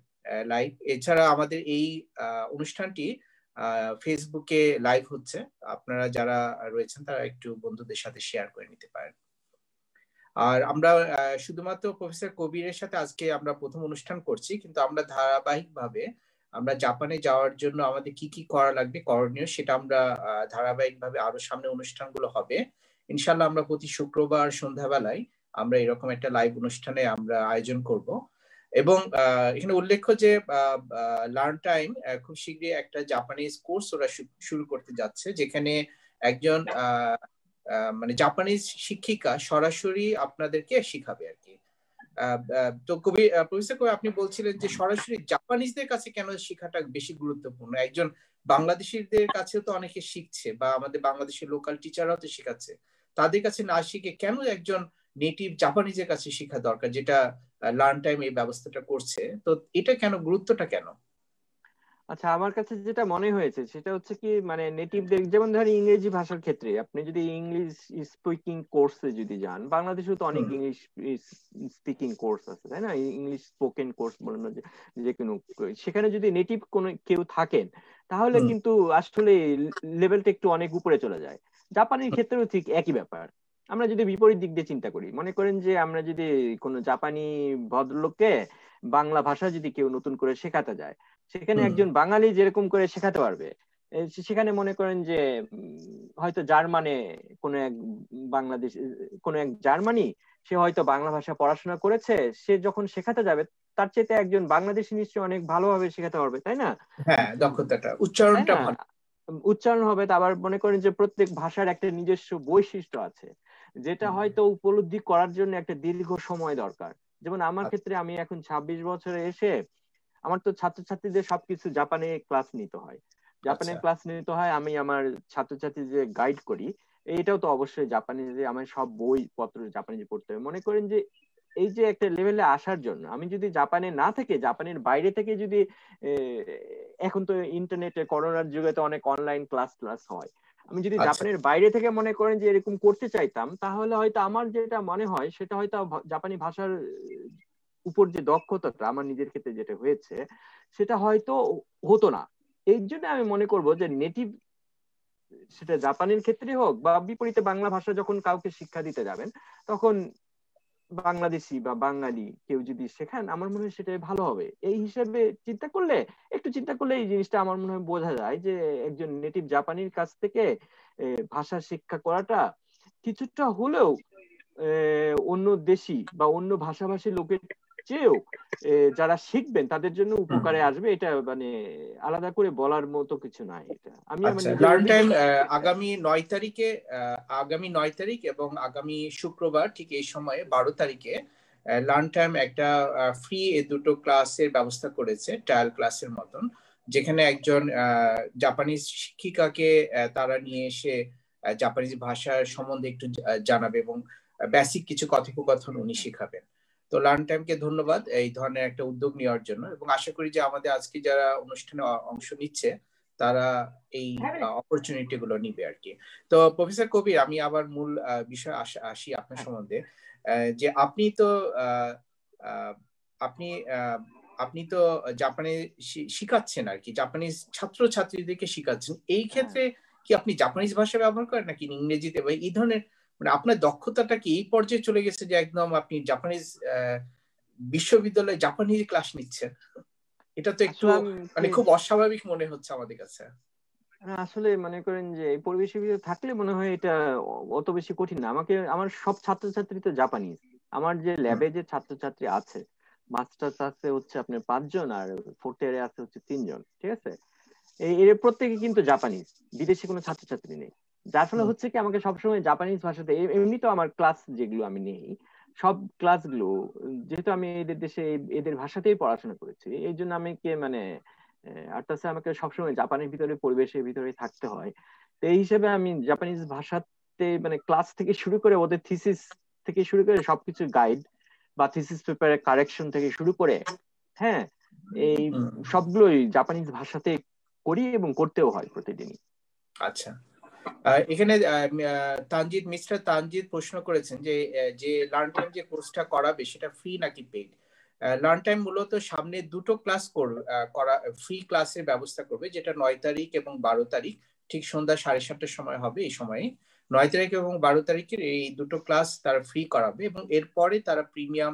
লাইক এছাড়া আমাদের এই অনুষ্ঠানটি ফেসবুকে লাইভ হচ্ছে, আপনারা যারা রয়েছেন তারা একটু বন্ধুদের সাথে শেয়ার করে নিতে পারেন। আর আমরা শুধুমাত্র প্রফেসর কবিরের সাথে আজকে আমরা প্রথম অনুষ্ঠান করছি, কিন্তু আমরা ধারাবাহিকভাবে আমরা জাপানে যাওয়ার জন্য আমাদের কি কি করা লাগবে, করণীয়, সেটা আমরা ধারাবাহিকভাবে আরো সামনে অনুষ্ঠানগুলো হবে ইনশাল্লাহ। আমরা প্রতি শুক্রবার সন্ধ্যাবেলায় আমরা এরকম একটা লাইভ অনুষ্ঠানে আমরা আয়োজন করব। এবং এখানে উল্লেখ্য যে লার্ন টাইম খুব শীঘ্রই একটা জাপানিজ কোর্স ওরা শুরু করতে যাচ্ছে, যেখানে একজন মানে জাপানিজ শিক্ষিকা সরাসরি আপনাদেরকে শিখাবে আর কি। তো প্রফেসর কবি, আপনি বলছিলেন যে সরাসরি জাপানিজদের কাছে কেন শেখাটা বেশি গুরুত্বপূর্ণ? একজন বাংলাদেশিদের কাছেও তো অনেকে শিখছে, বা আমাদের বাংলাদেশের লোকাল টিচাররাও তো শেখাচ্ছে, তাদের কাছে না শিখে কেন একজন নেটিভ জাপানিজের কাছে শেখা দরকার, যেটা লার্ন টাইম এই ব্যবস্থাটা করছে? তো এটা কেন, গুরুত্বটা কেন? আচ্ছা, আমার কাছে যেটা মনে হয়েছে সেটা হচ্ছে কি, মানে নেটিভদের, যেমন ধরেন ইংরেজি ভাষার ক্ষেত্রে আপনি যদি ইংলিশ স্পিকিং কোর্সে যদি যান, বাংলাদেশেও তো অনেক ইংলিশ স্পিকিং কোর্স আছে, তাই না? ইংলিশ স্পোকেন কোর্স বলেন না, যে কোনো, সেখানে যদি নেটিভ কোনো কেউ থাকেন তাহলে কিন্তু আসলে লেভেলটা একটু অনেক উপরে চলে যায়। জাপানের ক্ষেত্রেও ঠিক একই ব্যাপার। আমরা যদি বিপরীত দিক দিয়ে চিন্তা করি, মনে করেন যে আমরা যদি কোনো জাপানি ভদ্রলোককে বাংলা ভাষা যদি কেউ নতুন করে শেখাতে যায়, সেখানে একজন বাঙালি যেরকম করে শেখাতে পারবে, সেখানে মনে করেন যে হয়তো জার্মানে কোনো এক বাংলাদেশ, কোনো এক জার্মানি, সে হয়তো বাংলা ভাষা পড়াশোনা করেছে, সে যখন শেখাতে যাবে তার চাইতে একজন বাংলাদেশি নিশ্চয়ই অনেক ভালোভাবে শেখাতে পারবে, তাই না? হ্যাঁ, দক্ষতাটা, উচ্চারণটা ভালো, উচ্চারণ হবে। আবার মনে করেন যে প্রত্যেক ভাষার একটা নিজস্ব বৈশিষ্ট্য আছে, যেটা হয়তো উপলব্ধি করার জন্য একটা দীর্ঘ সময় দরকার। যেমন আমার ক্ষেত্রে, আমি এখন 26 বছরে এসে আমার তো ছাত্রছাত্রীদের সবকিছু জাপানে ক্লাস নিতে হয়, জাপানের ক্লাস নিতে হয়। আমি আমার ছাত্রছাত্রী যে গাইড করি, এটাও তো অবশ্যই জাপানিজে, আমার সব বই পত্র জাপানিজে পড়তে হবে। মনে করেন যে এই যে একটা লেভেলে আসার জন্য আমি যদি জাপানে না থেকে, জাপানের বাইরে থেকে যদি, এখন তো ইন্টারনেটে করোনার যুগে তো অনেক অনলাইন ক্লাস হয়, আমি যদি জাপানের বাইরে থেকে মনে করেন যে এরকম করতে চাইতাম, তাহলে হয়তো আমার যেটা মনে হয় সেটা হয়তো জাপানি ভাষার উপর যে দক্ষতাটা আমার নিজের ক্ষেত্রে যেটা হয়েছে সেটা হয়তো হতো না। এই জন্য আমি মনে করব যে নেটিভ, সেটা জাপানের ক্ষেত্রে হোক বা বিপরীতে বাংলা ভাষা যখন কাউকে শিক্ষা দিতে যাবেন, তখন বাংলাদেশি বা বাঙালি কেউ যদি শেখান, আমার মনে হয় সেটাই ভালো হবে। এই হিসেবে একটু চিন্তা করলে এই জিনিসটা আমার মনে হয় বোঝা যায় যে একজন নেটিভ জাপানির কাছ থেকে ভাষা শিক্ষা করাটা কিছুটা হলেও অন্য দেশি বা অন্য ভাষাভাষী লোকের চেয়েও যারা শিখবেন তাদের জন্য উপকারে আসবে। এটা মানে আলাদা করে বলার মতো কিছু নাই। এটা আমি লার্ন টাইম আগামী 9 তারিখে, আগামী 9 তারিখ এবং আগামী শুক্রবার ঠিক এই সময়ে 12 তারিখে লার্ন টাইম একটা ফ্রি দুটো ক্লাসের ব্যবস্থা করেছে, ট্রায়াল ক্লাসের মতন, যেখানে একজন জাপানিজ শিক্ষিকাকে তারা নিয়ে এসে জাপানিজ ভাষার সম্বন্ধে একটু জানাবে এবং বেসিক কিছু কথোপকথন উনি শিখাবেন। তো লার্ন টাইমকে ধন্যবাদ এই ধরনের একটা উদ্যোগ নেওয়ার জন্য, এবং আশা করি যে আমাদের আজকে যারা অনুষ্ঠানে অংশ নিচ্ছে তারা এই অপরচুনিটি গুলো নিবে আর কি। তো প্রফেসর কবির, আমি আবার মূল বিষয় আসি আপনার সম্বন্ধে, যে আপনি তো জাপানে শিখাচ্ছেন আর কি, জাপানিজ ছাত্রছাত্রীদেরকে শিখাচ্ছেন। এই ক্ষেত্রে কি আপনি জাপানিজ ভাষা ব্যবহার করেন নাকি ইংরেজিতে, বা এই ধরনের মানে আপনার দক্ষতাটা কি এই পর্যায়ে চলে গেছে যে একদম আপনি জাপানিজ বিশ্ববিদ্যালয়ে জাপানিজ ক্লাস নিচ্ছেন? এটা তো একটু মানে খুব অস্বাভাবিক মনে হচ্ছে আমাদের কাছে। আসলে মনে করেন যে এই পরিবেশের ভিতরে থাকলে মনে হয় এটা অত বেশি কঠিন না। আমার সব ছাত্রছাত্রী তো জাপানিজ। আমার যে ল্যাবে যে ছাত্রছাত্রী আছে, মাস্টার্স আছে হচ্ছে আপনার 5 জন, আর ফোর্থ ইয়ারে আছে হচ্ছে 3 জন, ঠিক আছে? এর প্রত্যেকে কিন্তু জাপানিজ, বিদেশি কোনো ছাত্রছাত্রী নেই। যার ফলে হচ্ছে কি, আমাকে সবসময় জাপানিজ ভাষাতে, এমনি তো আমার ক্লাস যেগুলো আমি নেই সব ক্লাসগুলো, যেহেতু আমি এদের দেশে এদের ভাষাতেই পড়াশোনা করেছি, এই জন্য আমাকে মানে আর তাছাড়া আমাকে সবসময় জাপানের ভিতরে, পরিবেশের ভিতরে থাকতে হয়। তো এই হিসেবে আমি জাপানিজ ভাষাতে মানে ক্লাস থেকে শুরু করে ওদের থিসিস থেকে শুরু করে সবকিছু গাইড বা থিসিস পেপারের কারেকশন থেকে শুরু করে, হ্যাঁ, এই সবগুলোই জাপানিজ ভাষাতে করি এবং করতেও হয় প্রতিদিনই। আচ্ছা, এখানে মিস্টার তানজিদ প্রশ্ন করেছেন যে যে লার্ন টাইম যে কোর্সটা করাবে সেটা ফ্রি নাকি পেইড। লার্ন টাইম মূলত সামনে দুটো ক্লাস করা ফ্রি ক্লাসের ব্যবস্থা করবে, যেটা 9 তারিখ এবং 12 তারিখ ঠিক সন্ধ্যা 7:30টার সময় হবে। এই সময়ে 9 তারিখ এবং 12 তারিখের এই দুটো ক্লাস তারা ফ্রি করাবে এবং এরপরে তারা প্রিমিয়াম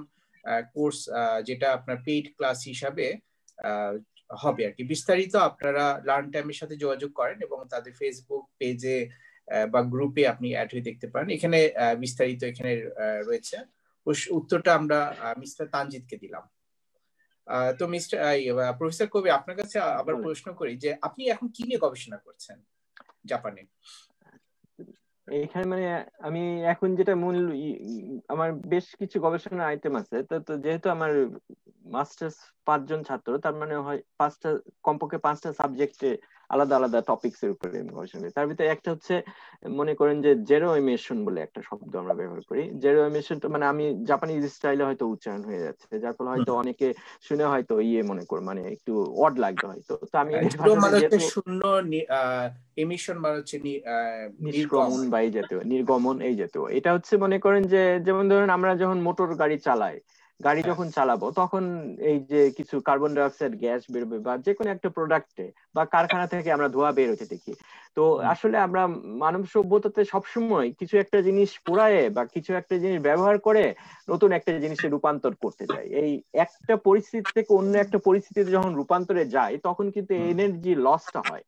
কোর্স যেটা আপনার পেইড ক্লাস হিসাবে হবে আর কি। বিস্তারিত আপনারা লার্ন টাইমের সাথে যোগাযোগ করেন এবং তাদের ফেসবুক পেজে বা গ্রুপে আপনি অ্যাড হয়ে দেখতে পারেন। এখানে বিস্তারিত এখানে রয়েছে। উত্তরটা আমরা মিস্টার তানজিদকে দিলাম। তো মিস্টার প্রফেসর কবি, আপনার কাছে আবার প্রশ্ন করি যে আপনি এখন কি নিয়ে গবেষণা করছেন জাপানে? এখানে মানে আমি এখন যেটা মূল আমার বেশ কিছু গবেষণা আইটেম আছে, তো যেহেতু আমার মাস্টার্স 5 জন ছাত্র, তার মানে হয় কমপক্ষে 5টা সাবজেক্টে আলাদা আলাদা টপিকস এর উপরে গবেষণা করি। তার ভিতরে একটা হচ্ছে মনে করেন যে জেরো এমিশন বলে একটা শব্দ আমরা ব্যবহার করি। জেরো এমিশন মানে আমি জাপানিজ স্টাইলে হয়তো উচ্চারণ হয়ে যাচ্ছে, যার ফলে হয়তো অনেকে শুনে হয়তো মনে করে মানে একটু অড লাগবে হয়তো। তো আমি শূন্য এমিশন মানে হচ্ছে নিষ্ক্রমণ বা এই জাতীয়, নির্গমন এই জাতীয়। এটা হচ্ছে মনে করেন যে যেমন ধরেন আমরা যখন মোটর গাড়ি চালাই, গাড়ি যখন চালাবো তখন এই যে কিছু কার্বন ডাই অক্সাইড গ্যাস বেরোবে বা যে কোনো একটা প্রোডাক্টে বা কারখানা থেকে আমরা ধোঁয়া বের হতে দেখি। তো আসলে আমরা মানব সভ্যতাতে সবসময় কিছু একটা জিনিস পোড়ায় বা কিছু একটা জিনিস ব্যবহার করে নতুন একটা জিনিসে রূপান্তর করতে চাই। এই একটা পরিস্থিতি থেকে অন্য একটা পরিস্থিতিতে যখন রূপান্তরে যায় তখন কিন্তু এনার্জি লসটা হয়।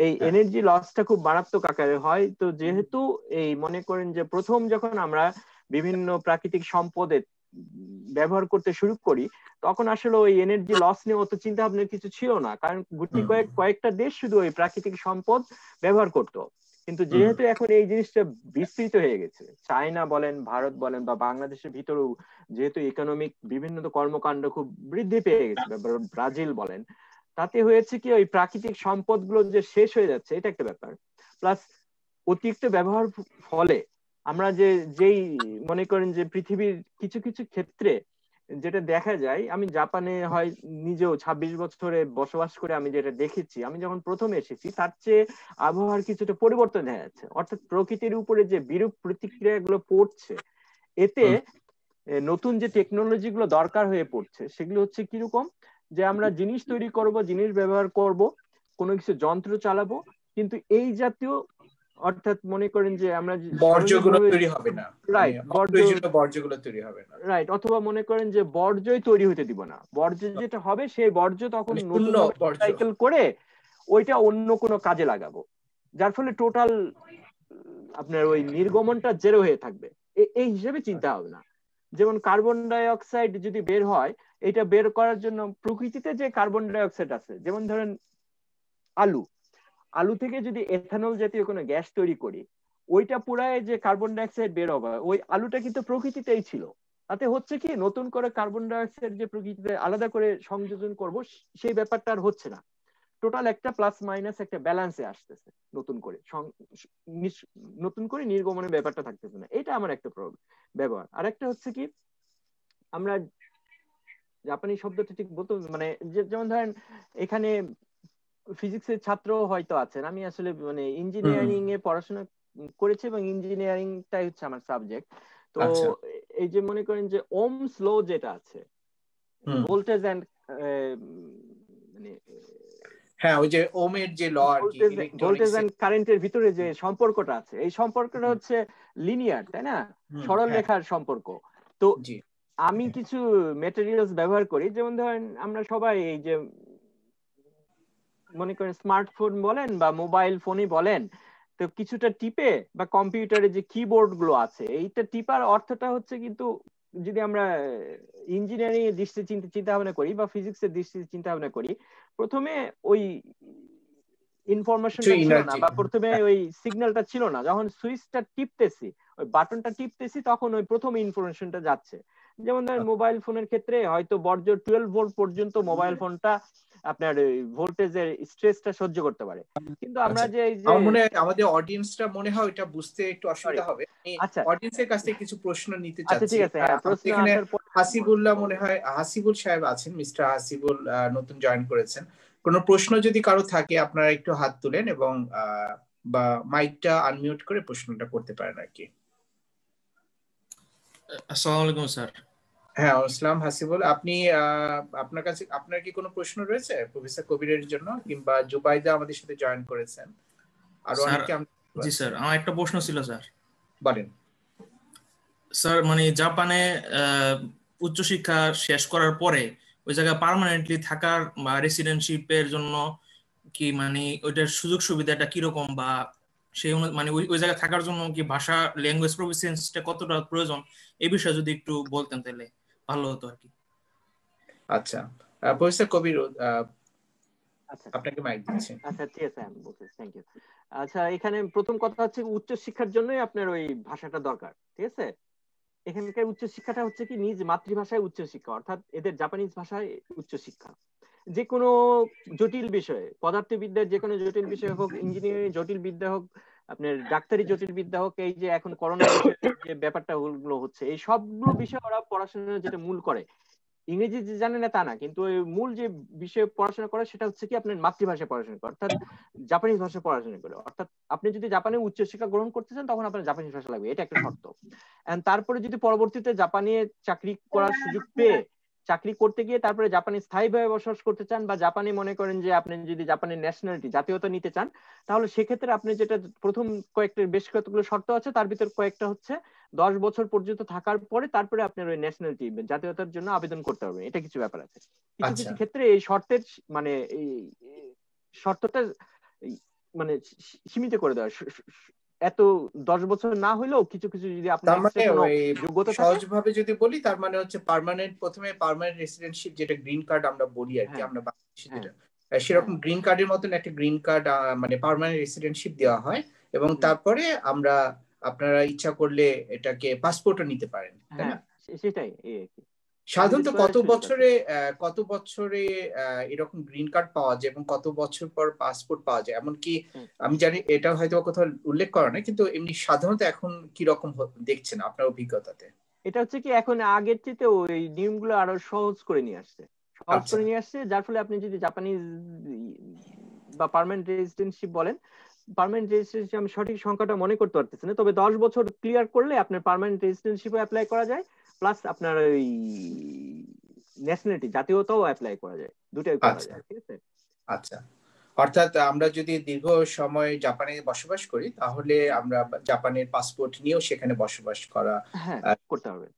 এই এনার্জি লসটা খুব মারাত্মক আকারে হয়। তো যেহেতু এই মনে করেন যে প্রথম যখন আমরা বিভিন্ন প্রাকৃতিক সম্পদের ব্যবহার করতে শুরু করি তখন আসলে ওই এনার্জি লস নিয়ে অত চিন্তা ভাবনার কিছু ছিল না, কারণ কয়েকটা দেশ শুধু ওই প্রাকৃতিক সম্পদ ব্যবহার করতো। কিন্তু যেহেতু এখন এই জিনিসটা বিস্তৃত হয়ে গেছে, চায়না বলেন, ভারত বলেন বা বাংলাদেশের ভিতরেও যেহেতু ইকোনমিক বিভিন্ন কর্মকাণ্ড খুব বৃদ্ধি পেয়ে গেছে, ব্রাজিল বলেন, তাতে হয়েছে কি ওই প্রাকৃতিক সম্পদগুলো যে শেষ হয়ে যাচ্ছে এটা একটা ব্যাপার। প্লাস অতিরিক্ত ব্যবহার ফলে আমরা যেই মনে করেন যে পৃথিবীর কিছু কিছু ক্ষেত্রে যেটা দেখা যায়, আমি জাপানে হয় নিজেও 26 বছরে বসবাস করে আমি যেটা দেখেছি, আমি যখন প্রথম এসেছি তার চেয়ে আবহাওয়ার কিছুটা পরিবর্তন দেখা যাচ্ছে। অর্থাৎ প্রকৃতির উপরে যে বিরূপ প্রতিক্রিয়াগুলো পড়ছে, এতে নতুন যে টেকনোলজি গুলো দরকার হয়ে পড়ছে সেগুলো হচ্ছে কিরকম, যে আমরা জিনিস তৈরি করব, জিনিস ব্যবহার করব, কোনো কিছু যন্ত্র চালাবো, কিন্তু এই জাতীয় অর্থাৎ মনে করেন যে আমরা বর্জ্যগুলো তৈরি হবে না, রাইট, বর্জ্যগুলো তৈরি হবে না, রাইট, অথবা মনে করেন যে বর্জ্যই তৈরি হতে দিব না। বর্জ্য যেটা হবে সেই বর্জ্য তখন নতুন সাইকেল করে ওইটা অন্য কোনো কাজে লাগাবো, যার ফলে টোটাল আপনার ওই নির্গমনটা জেরো হয়ে থাকবে। এই হিসেবে চিন্তা হবে না। যেমন কার্বন ডাই অক্সাইড যদি বের হয়, এটা বের করার জন্য প্রকৃতিতে যে কার্বন ডাই অক্সাইড আছে, যেমন ধরেন আলু থেকে যদি এথানল জাতীয় কোনো গ্যাস তৈরি করি, ওইটা পুরায় যে কার্বন ডাই অক্সাইড বের হবে, ওই আলুটা কিন্তু প্রকৃতিতেই ছিল। তাতে হচ্ছে কি নতুন করে কার্বন ডাই অক্সাইড যে প্রকৃতিতে আলাদা করে সংযোজন করব সেই ব্যাপারটা আর হচ্ছে না। টোটাল একটা প্লাস মাইনাস একটা ব্যালেন্সে আসতেছে, নতুন করে নির্গমনের ব্যাপারটা থাকতেছে না। এটা আমার একটা ব্যবহার। আর একটা হচ্ছে কি, আমরা জাপানি শব্দটা ঠিক বলতে মানে যেমন ধরেন এখানে ফিজিক্সের ছাত্র হয়তো আছেন, আমি আসলে মানে ইঞ্জিনিয়ারিং এ পড়াশোনা করেছি এবং ইঞ্জিনিয়ারিংটাই হচ্ছে আমার সাবজেক্ট। তো এই যে মনে করেন যে ওমস ল যেটা আছে, ভোল্টেজ এন্ড মানে হ্যাঁ ওই যে ওমের যে ল আর কি, ভোল্টেজ এন্ড কারেন্টের ভিতরে যে সম্পর্কটা আছে, এই সম্পর্কটা হচ্ছে লিনিয়ার, তাই না, সরল রেখার সম্পর্ক। তো আমি কিছু ম্যাটেরিয়ালস ব্যবহার করি, যেমন ধরেন আমরা সবাই এই যে মনে করেন স্মার্টফোন বলেন বা মোবাইল ফোনই বলেন, তো কিছুটা টিপে বা কম্পিউটারে যে কিবোর্ড গুলো আছে, এইটা টিপার অর্থটা হচ্ছে কিন্তু যদি আমরা ইঞ্জিনিয়ারিং এর দৃষ্টিতে চিন্তা ভাবনা করি বা ফিজিক্স এর দৃষ্টিতে চিন্তা ভাবনা করি, প্রথমে ওই ইনফরমেশনটা ছিল না বা প্রথমে ওই সিগন্যালটা ছিল না, যখন সুইচটা টিপতেছি, ওই বাটনটা টিপতেছি, তখন ওই প্রথম ইনফরমেশনটা যাচ্ছে। যেমন ধরেন মোবাইল ফোনের ক্ষেত্রে হয়তো বর্জ্য 12 ভোল্ট পর্যন্ত মোবাইল ফোনটা আপনার ভোল্টেজের স্ট্রেসটা সহ্য করতে পারে। কিন্তু আমরা যে আমার মনে হয় আমাদের অডিয়েন্সটা মনে হয় এটা বুঝতে একটু অসুবিধা হবে। আচ্ছা, অডিয়েন্সের কাছ থেকে কিছু প্রশ্ন নিতে চাচ্ছি। আচ্ছা ঠিক আছে, হ্যাঁ প্রশ্ন আসার পর হাসিবুল্লাহ মনে হয়, হাসিবুল সাহেব আছেন, মিস্টার হাসিবুল নতুন জয়েন করেছেন। কোনো প্রশ্ন যদি কারো থাকে আপনারা একটু হাত তুলেন এবং বা মাইকটা আনমিউট করে প্রশ্নটা করতে পারেন আর কি। আসসালামু আলাইকুম স্যার। হ্যাঁ, আসসালাম হাসিবুল, আপনি আপনার কাছে আপনার কি কোনো প্রশ্ন রয়েছে প্রফেসর কবিরের জন্য, কিংবা জুবাইদা আমাদের সাথে জয়েন করেছেন আর অনেকে? জি স্যার, আমার একটা প্রশ্ন ছিল স্যার। বলেন স্যার। মানে জাপানে উচ্চশিক্ষা শেষ করার পরে ওই জায়গায় পার্মানেন্টলি থাকার বা রেসিডেন্টশিপের জন্য কি মানে ওইটার সুযোগ সুবিধাটা কিরকম, বা সেই মানে ওই জায়গায় থাকার জন্য কি ভাষা ল্যাঙ্গুয়েজ প্রফিসিয়েন্সিটা কতটা প্রয়োজন, এই বিষয়ে যদি একটু বলতেন তাহলে ভালো হতো আর কি। আচ্ছা, প্রফেসর কবির আপনাকে মাইক দিচ্ছি। আচ্ছা ঠিক আছে, আমি বলছি, থ্যাংক ইউ। আচ্ছা, এখানে প্রথম কথা হচ্ছে উচ্চশিক্ষার জন্যই আপনার ওই ভাষাটা দরকার, ঠিক আছে? এখানকার উচ্চশিক্ষাটা হচ্ছে কি নিজ মাতৃভাষায় উচ্চশিক্ষা, অর্থাৎ এদের জাপানিজ ভাষায় উচ্চশিক্ষা। যে কোনো জটিল বিষয়ে, পদার্থবিদ্যার যে কোনো জটিল বিষয় হোক, ইঞ্জিনিয়ারিং জটিল বিদ্যা হোক, আপনার ডাক্তারি জটিল বিদ্যা হোক, এই যে এখন করোনা যে ব্যাপারটা গুলো হচ্ছে, এই সবগুলো বিষয় ওরা পড়াশোনা যেটা মূল করে, ইংরেজি যে জানে না তা না, কিন্তু ওই মূল যে বিষয়ে পড়াশোনা করে সেটা হচ্ছে কি আপনার মাতৃভাষায় পড়াশোনা করে, অর্থাৎ জাপানিজ ভাষায় পড়াশোনা করে। অর্থাৎ আপনি যদি জাপানে উচ্চশিক্ষা গ্রহণ করতে চান তখন আপনার জাপানিজ ভাষা লাগবে, এটা একটা শর্ত। তারপরে যদি পরবর্তীতে জাপানে চাকরি করার সুযোগ পেয়ে চাকরি করতে গিয়ে তারপরে জাপানে স্থায়ীভাবে বসবাস করতে চান, বা জাপানে মনে করেন যে আপনি যদি জাপানের ন্যাশনালিটি জাতীয়তা নিতে চান, তাহলে সেক্ষেত্রে আপনি যেটা প্রথম কয়েকটা বেশ কতগুলো শর্ত আছে, তার ভিতর কয়েকটা হচ্ছে 10 বছর পর্যন্ত থাকার পরে তারপরে আপনার ওই ন্যাশনালিটি জাতীয়তার জন্য আবেদন করতে হবে, এটা কিছু ব্যাপার আছে। কিছু কিছু ক্ষেত্রে এই শর্তের মানে এই শর্তটা মানে সীমিত করে দেওয়া, এত 10 বছর না হলেও কিছু কিছু যদি আপনার যোগ্যতা সহজভাবে যদি বলি, তার মানে হচ্ছে পার্মানেন্ট, প্রথমে পার্মানেন্ট রেসিডেন্টশিপ যেটা গ্রিন কার্ড আমরা বলি আর কি, আমরা বাংলাদেশে যেটা সেরকম গ্রিন কার্ডের মতন একটা গ্রিন কার্ড মানে পার্মানেন্ট রেসিডেন্টশিপ দেওয়া হয়, এবং তারপরে আমরা আপনারা ইচ্ছা করলে এটাকে পাসপোর্টও নিতে পারেন, তাই না? সেটাই। সাধারণত কত বছরে এরকম গ্রিন কার্ড পাওয়া যায় এবং কত বছর পর পাসপোর্ট পাওয়া যায়? এমনকি আমি জানি এটা হয়তো কোথাও উল্লেখ করা নাই, কিন্তু এমনি সাধারণত এখন কি রকম দেখছেন আপনার অভিজ্ঞতাতে? এটা হচ্ছে কি এখন আগের চেয়ে ওই নিয়মগুলো আরো সহজ করে নিয়ে আসছে, যার ফলে আপনি যদি জাপানিজ বা পার্মানেন্ট রেসিডেন্টশিপ বলেন, পার্মানেন্ট রেসিডেন্সি আমি সঠিক সংখ্যাটা মনে করতে পারতেছি না, তবে 10 বছর ক্লিয়ার করলে আপনার পার্মানেন্ট রেসিডেন্টশিপও অ্যাপ্লাই করা যায়, প্লাস আপনার ওই ন্যাশনালিটি জাতীয়তাও অ্যাপ্লাই করা যায়, দুটোই করা যায়, ঠিক আছে? আচ্ছা, অর্থাৎ আমরা যদি দীর্ঘ সময় জাপানে বসবাস করি তাহলে আমরা জাপানের পাসপোর্ট নিয়েও সেখানে বসবাস করতে হবে।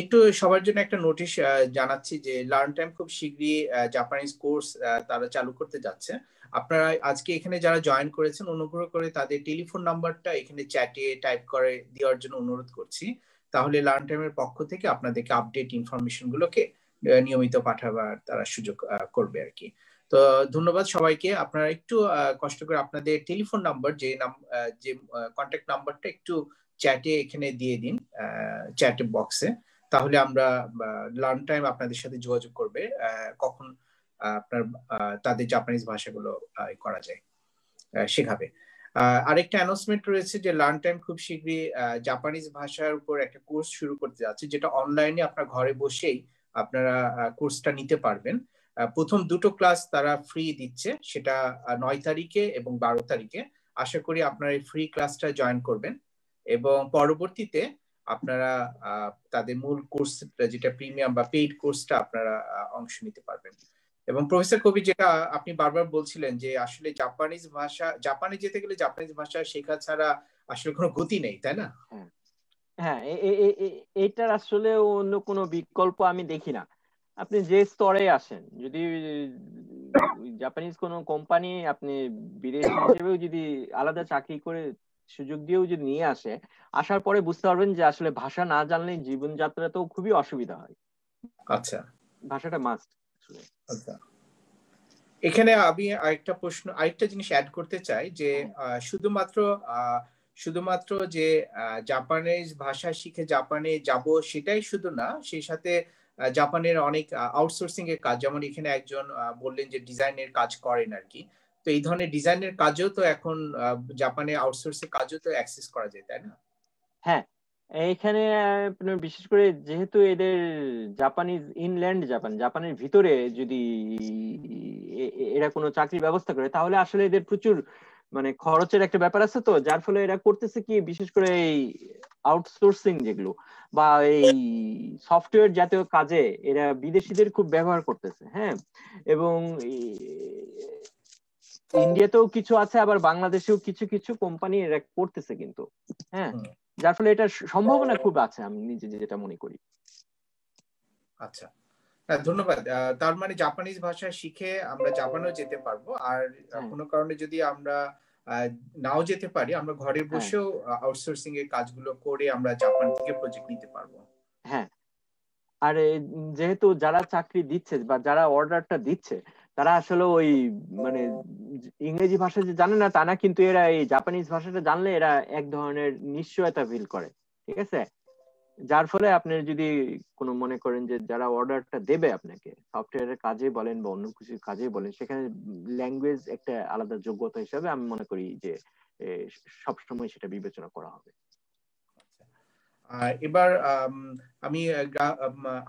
একটু সবার জন্য একটা নোটিশ জানাচ্ছি যে লার্ন টাইম খুব শীঘ্রই জাপানিজ কোর্স তারা চালু করতে যাচ্ছে। আপনারা আজকে এখানে যারা জয়েন করেছেন, অনুগ্রহ করে তাদের টেলিফোন নাম্বারটা এখানে চ্যাটে টাইপ করে দেওয়ার জন্য অনুরোধ করছি, তাহলে লার্ন টাইমের পক্ষ থেকে আপনাদেরকে আপডেট ইনফরমেশন গুলোকে নিয়মিত পাঠাবার তারা সুযোগ করবে আর কি। তো ধন্যবাদ সবাইকে। আপনারা একটু কষ্ট করে আপনাদের টেলিফোন নাম্বার যে কন্ট্যাক্ট নাম্বারটা একটু চ্যাটে এখানে দিয়ে দিন, চ্যাট বক্সে, তাহলে আমরা লার্ন টাইম আপনাদের সাথে যোগাযোগ করবে কখন আপনার তাদের জাপানিজ ভাষাগুলো করা যায়, শেখাবে। আরেকটা অ্যানাউন্সমেন্ট রয়েছে যে লার্ন টাইম খুব শীঘ্রই জাপানিজ ভাষার উপর একটা কোর্স শুরু করতে যাচ্ছে, যেটা অনলাইনে আপনার ঘরে বসেই আপনারা কোর্সটা নিতে পারবেন। প্রথম দুটো ক্লাস তারা ফ্রি দিচ্ছে, সেটা 9 তারিখে এবং 12 তারিখে। আশা করি আপনারা এই ফ্রি ক্লাসটা জয়েন করবেন এবং পরবর্তীতে আপনারা তাদের মূল কোর্স যেটা প্রিমিয়াম বা পেইড কোর্সটা আপনারা অংশ নিতে পারবেন। এবং প্রফেসর কবি, যেটা আপনি বারবার বলছিলেন যে আসলে জাপানে যেতে গেলে জাপানিজ ভাষা শেখা ছাড়া আসলে কোনো গতি নেই, তাই না? হ্যাঁ, এইটার আসলে অন্য কোনো বিকল্প আমি দেখি না। আপনি যে স্তরে আসেন, যদি জাপানিজ কোনো কোম্পানি আপনি বিদেশি হিসেবেও যদি আলাদা চাকরি করে সুযোগ দিয়েও যদি নিয়ে আসার পরে বুঝতে পারবেন যে আসলে ভাষা না জানলে জীবনযাত্রাতেও খুবই অসুবিধা হয়। আচ্ছা, ভাষাটা মাস্ট। আচ্ছা, এখানে আমি আরেকটা জিনিস অ্যাড করতে চাই যে শুধুমাত্র যে জাপানিজ ভাষা শিখে জাপানে যাব সেটাই শুধু না, সেই সাথে জাপানের অনেক আউটসোর্সিং এর কাজ, যেমন এখানে একজন বললেন যে ডিজাইনের কাজ করেন আর কি, তো এই ধরনের ডিজাইনের কাজও তো এখন জাপানে আউটসোর্সিং কাজও তো অ্যাক্সেস করা যায়, তাই না? হ্যাঁ, এইখানে আপনার বিশেষ করে যেহেতু এদের জাপানিজ ইনল্যান্ড জাপানের ভিতরে যদি এরা কোনো চাকরির ব্যবস্থা করে, তাহলে আসলে এদের প্রচুর মানে খরচের একটা ব্যাপার আছে, তো যার ফলে এরা করতেছে কি বিশেষ করে এই আউটসোর্সিং যেগুলো বা এই সফটওয়্যার জাতীয় কাজে এরা বিদেশিদের খুব ব্যবহার করতেছে। হ্যাঁ, এবং ইন্ডিয়াতেও কিছু আছে, আবার বাংলাদেশেও কিছু কিছু কোম্পানি এরা করতেছে কিন্তু। হ্যাঁ, যার ফলে এটা সম্ভাবনা খুব আছে, আমি নিজে যেটা মনে করি। আচ্ছা, ধন্যবাদ। তার মানে জাপানিজ ভাষা শিখে আমরা জাপানেও যেতে পারবো, আর কোনো কারণে যদি আমরা নাও যেতে পারি, আমরা ঘরে বসেও আউটসোর্সিং এর কাজগুলো করে আমরা জাপান থেকে প্রজেক্ট নিতে পারবো। হ্যাঁ, আর যেহেতু যারা চাকরি দিচ্ছে বা যারা অর্ডারটা দিচ্ছে তারা আসলে ওই মানে ইংরেজি ভাষা যে জানে না তা না, কিন্তু এরা এই জাপানিজ ভাষাটা জানলে এরা এক ধরনের নিশ্চয়তা ফিল করে। ঠিক আছে, যার ফলে আপনি যদি কোনো মনে করেন যে যারা অর্ডারটা দেবে আপনাকে সফটওয়্যারের কাজে বলেন বা অন্য কিছু কাজে বলেন, সেখানে ল্যাঙ্গুয়েজ একটা আলাদা যোগ্যতা হিসাবে আমি মনে করি যে সবসময় সেটা বিবেচনা করা হবে। এবার আমি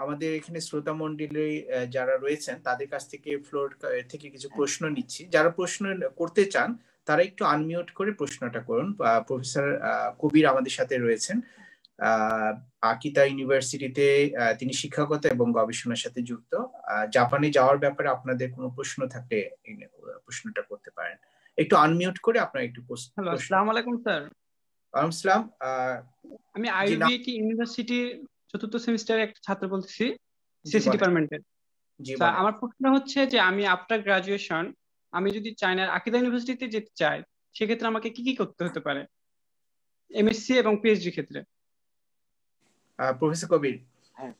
আমাদের এখানে শ্রোতা মণ্ডলী যারা রয়েছেন তাদের কাছ থেকে ফ্লোর থেকে কিছু প্রশ্ন নিচ্ছি। যারা প্রশ্ন করতে চান তারা একটু আনমিউট করে প্রশ্নটা করুন। প্রফেসর কবির আমাদের সাথে রয়েছেন, আকিতা ইউনিভার্সিটিতে তিনি শিক্ষকতা এবং গবেষণার সাথে যুক্ত। জাপানে যাওয়ার ব্যাপারে আপনাদের কোনো প্রশ্ন থাকলে প্রশ্নটা করতে পারেন। একটু আনমিউট করে আপনারা একটু প্রশ্ন। হ্যালো, আসসালামু আলাইকুম স্যার। ওয়ালাইকুম আসসালাম। আমি আইবিএটি ইউনিভার্সিটি চতুর্থ সেমিস্টারের একটা ছাত্র বলতেছি, সিসি ডিপার্টমেন্টের। আমার প্রশ্ন হচ্ছে যে আমি আফটার গ্রাজুয়েশন আমি যদি চায়নার আকিদা ইউনিভার্সিটিতে যেতে চাই, সেক্ষেত্রে আমাকে কি কি করতে হতে পারে এমএসসি এবং পিএইচডি ক্ষেত্রে? প্রফেসর কবির। হ্যাঁ,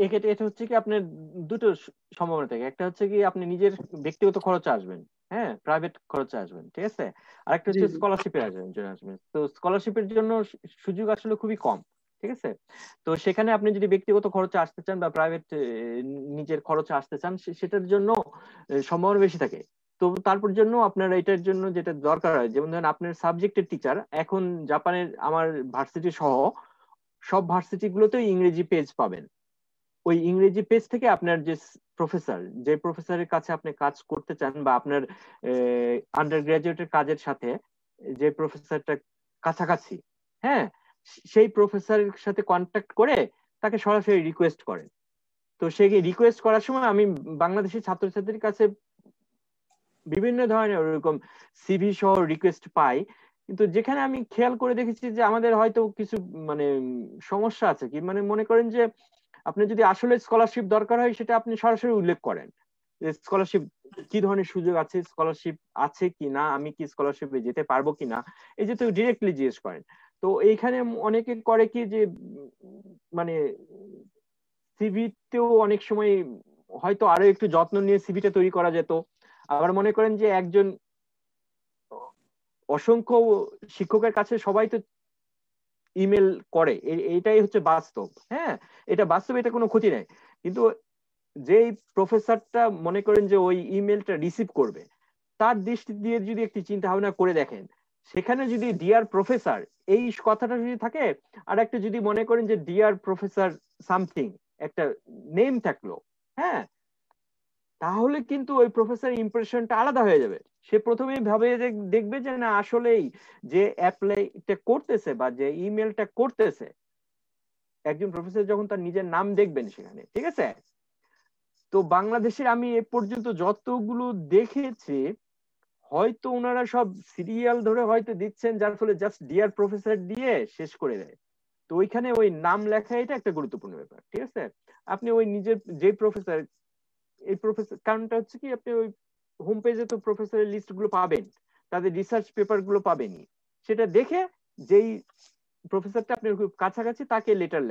এটা হচ্ছে কি আপনার দুটো সম্ভাবনা থাকে। একটা হচ্ছে কি আপনি নিজের ব্যক্তিগত খরচে আসবেন, হ্যাঁ, প্রাইভেট খরচে আসবেন। ঠিক আছে, আরেকটা হচ্ছে স্কলারশিপে আসবেন। তো স্কলারশিপের জন্য সুযোগ আসলে খুবই কম। ঠিক আছে, তো সেখানে আপনি যদি ব্যক্তিগত খরচে আসতে চান বা প্রাইভেট নিজের খরচে আসতে চান, সেটার জন্য সম্ভাবনা বেশি থাকে। তো তারপর জন্য আপনার এটার জন্য যেটা দরকার হয়, যেমন ধরেন আপনার সাবজেক্টের টিচার এখন জাপানের আমার ভার্সিটি সহ সব ভার্সিটি গুলোতেই ইংরেজি পেজ পাবেন। ওই ইংরেজি পেজ থেকে আপনার যে প্রফেসরের কাছে আপনি কাজ করতে চান বা আপনার আন্ডার গ্রাজুয়েটের কাজের সাথে যে প্রফেসরটা কাছাকাছি, হ্যাঁ, সেই প্রফেসরের সাথে কন্ট্যাক্ট করে তাকে সরাসরি রিকোয়েস্ট করেন। তো সেই রিকোয়েস্ট করার সময় আমি বাংলাদেশি ছাত্রছাত্রীর কাছে বিভিন্ন ধরনের ওরকম সিভি সহ রিকোয়েস্ট পাই, কিন্তু যেখানে আমি খেয়াল করে দেখেছি যে আমাদের হয়তো কিছু মানে সমস্যা আছে। কি মানে মনে করেন যে আপনি যদি আসলে স্কলারশিপ দরকার হয় সেটা আপনি সরাসরি উল্লেখ করেন, স্কলারশিপ কি ধরনের সুযোগ আছে, স্কলারশিপ আছে কি না, আমি কি স্কলারশিপে যেতে পারবো কিনা, এই যে তো ডিরেক্টলি জিজ্ঞেস করেন। তো এইখানে অনেকে করে কি যে মানে সিভিতেও অনেক সময় হয়তো আরো একটু যত্ন নিয়ে সিভিটা তৈরি করা যেত। আবার মনে করেন যে একজন অসংখ্য শিক্ষকের কাছে সবাই তো ইমেল করে, এটাই হচ্ছে বাস্তব। হ্যাঁ, এটা বাস্তবে, এটা কোনো ক্ষতি নাই, কিন্তু যেই প্রফেসরটা মনে করেন যে ওই ইমেলটা রিসিভ করবে তার দৃষ্টি দিয়ে যদি একটি চিন্তা ভাবনা করে দেখেন, সেখানে যদি ডিয়ার প্রফেসর এই কথাটা যদি থাকে, আর একটা যদি মনে করেন যে ডিয়ার প্রফেসর সামথিং একটা নেম থাকলো, হ্যাঁ, তাহলে কিন্তু ওই প্রফেসরের ইমপ্রেশনটা আলাদা হয়ে যাবে। সে প্রথমেই ভাবে যে দেখবে যে না আসলেই যে অ্যাপ্লাইটা করতেছে বা যে ইমেলটা করতেছে একজন প্রফেসর যখন তার নিজের নাম দেখবেন সেখানে। ঠিক আছে, তো বাংলাদেশে আমি এ পর্যন্ত যতগুলো দেখেছি হয়তো ওনারা সব সিরিয়াল ধরে হয়তো দিচ্ছেন, যার ফলে জাস্ট ডিয়ার প্রফেসর দিয়ে শেষ করে দেয়। তো ওইখানে ওই নাম লেখা এটা একটা গুরুত্বপূর্ণ ব্যাপার। ঠিক আছে, আপনি ওই নিজের যে প্রফেসর এই প্রফেসর, কারণটা হচ্ছে কি আপনি ওই হোম পেজে তো প্রফেসরের লিস্ট গুলো পাবেন, তাদের রিসার্চ পেপার গুলো পাবেনই, সেটা দেখে যেই প্রফেসরটা আপনার খুব কাছাকাছি তাকে লেটার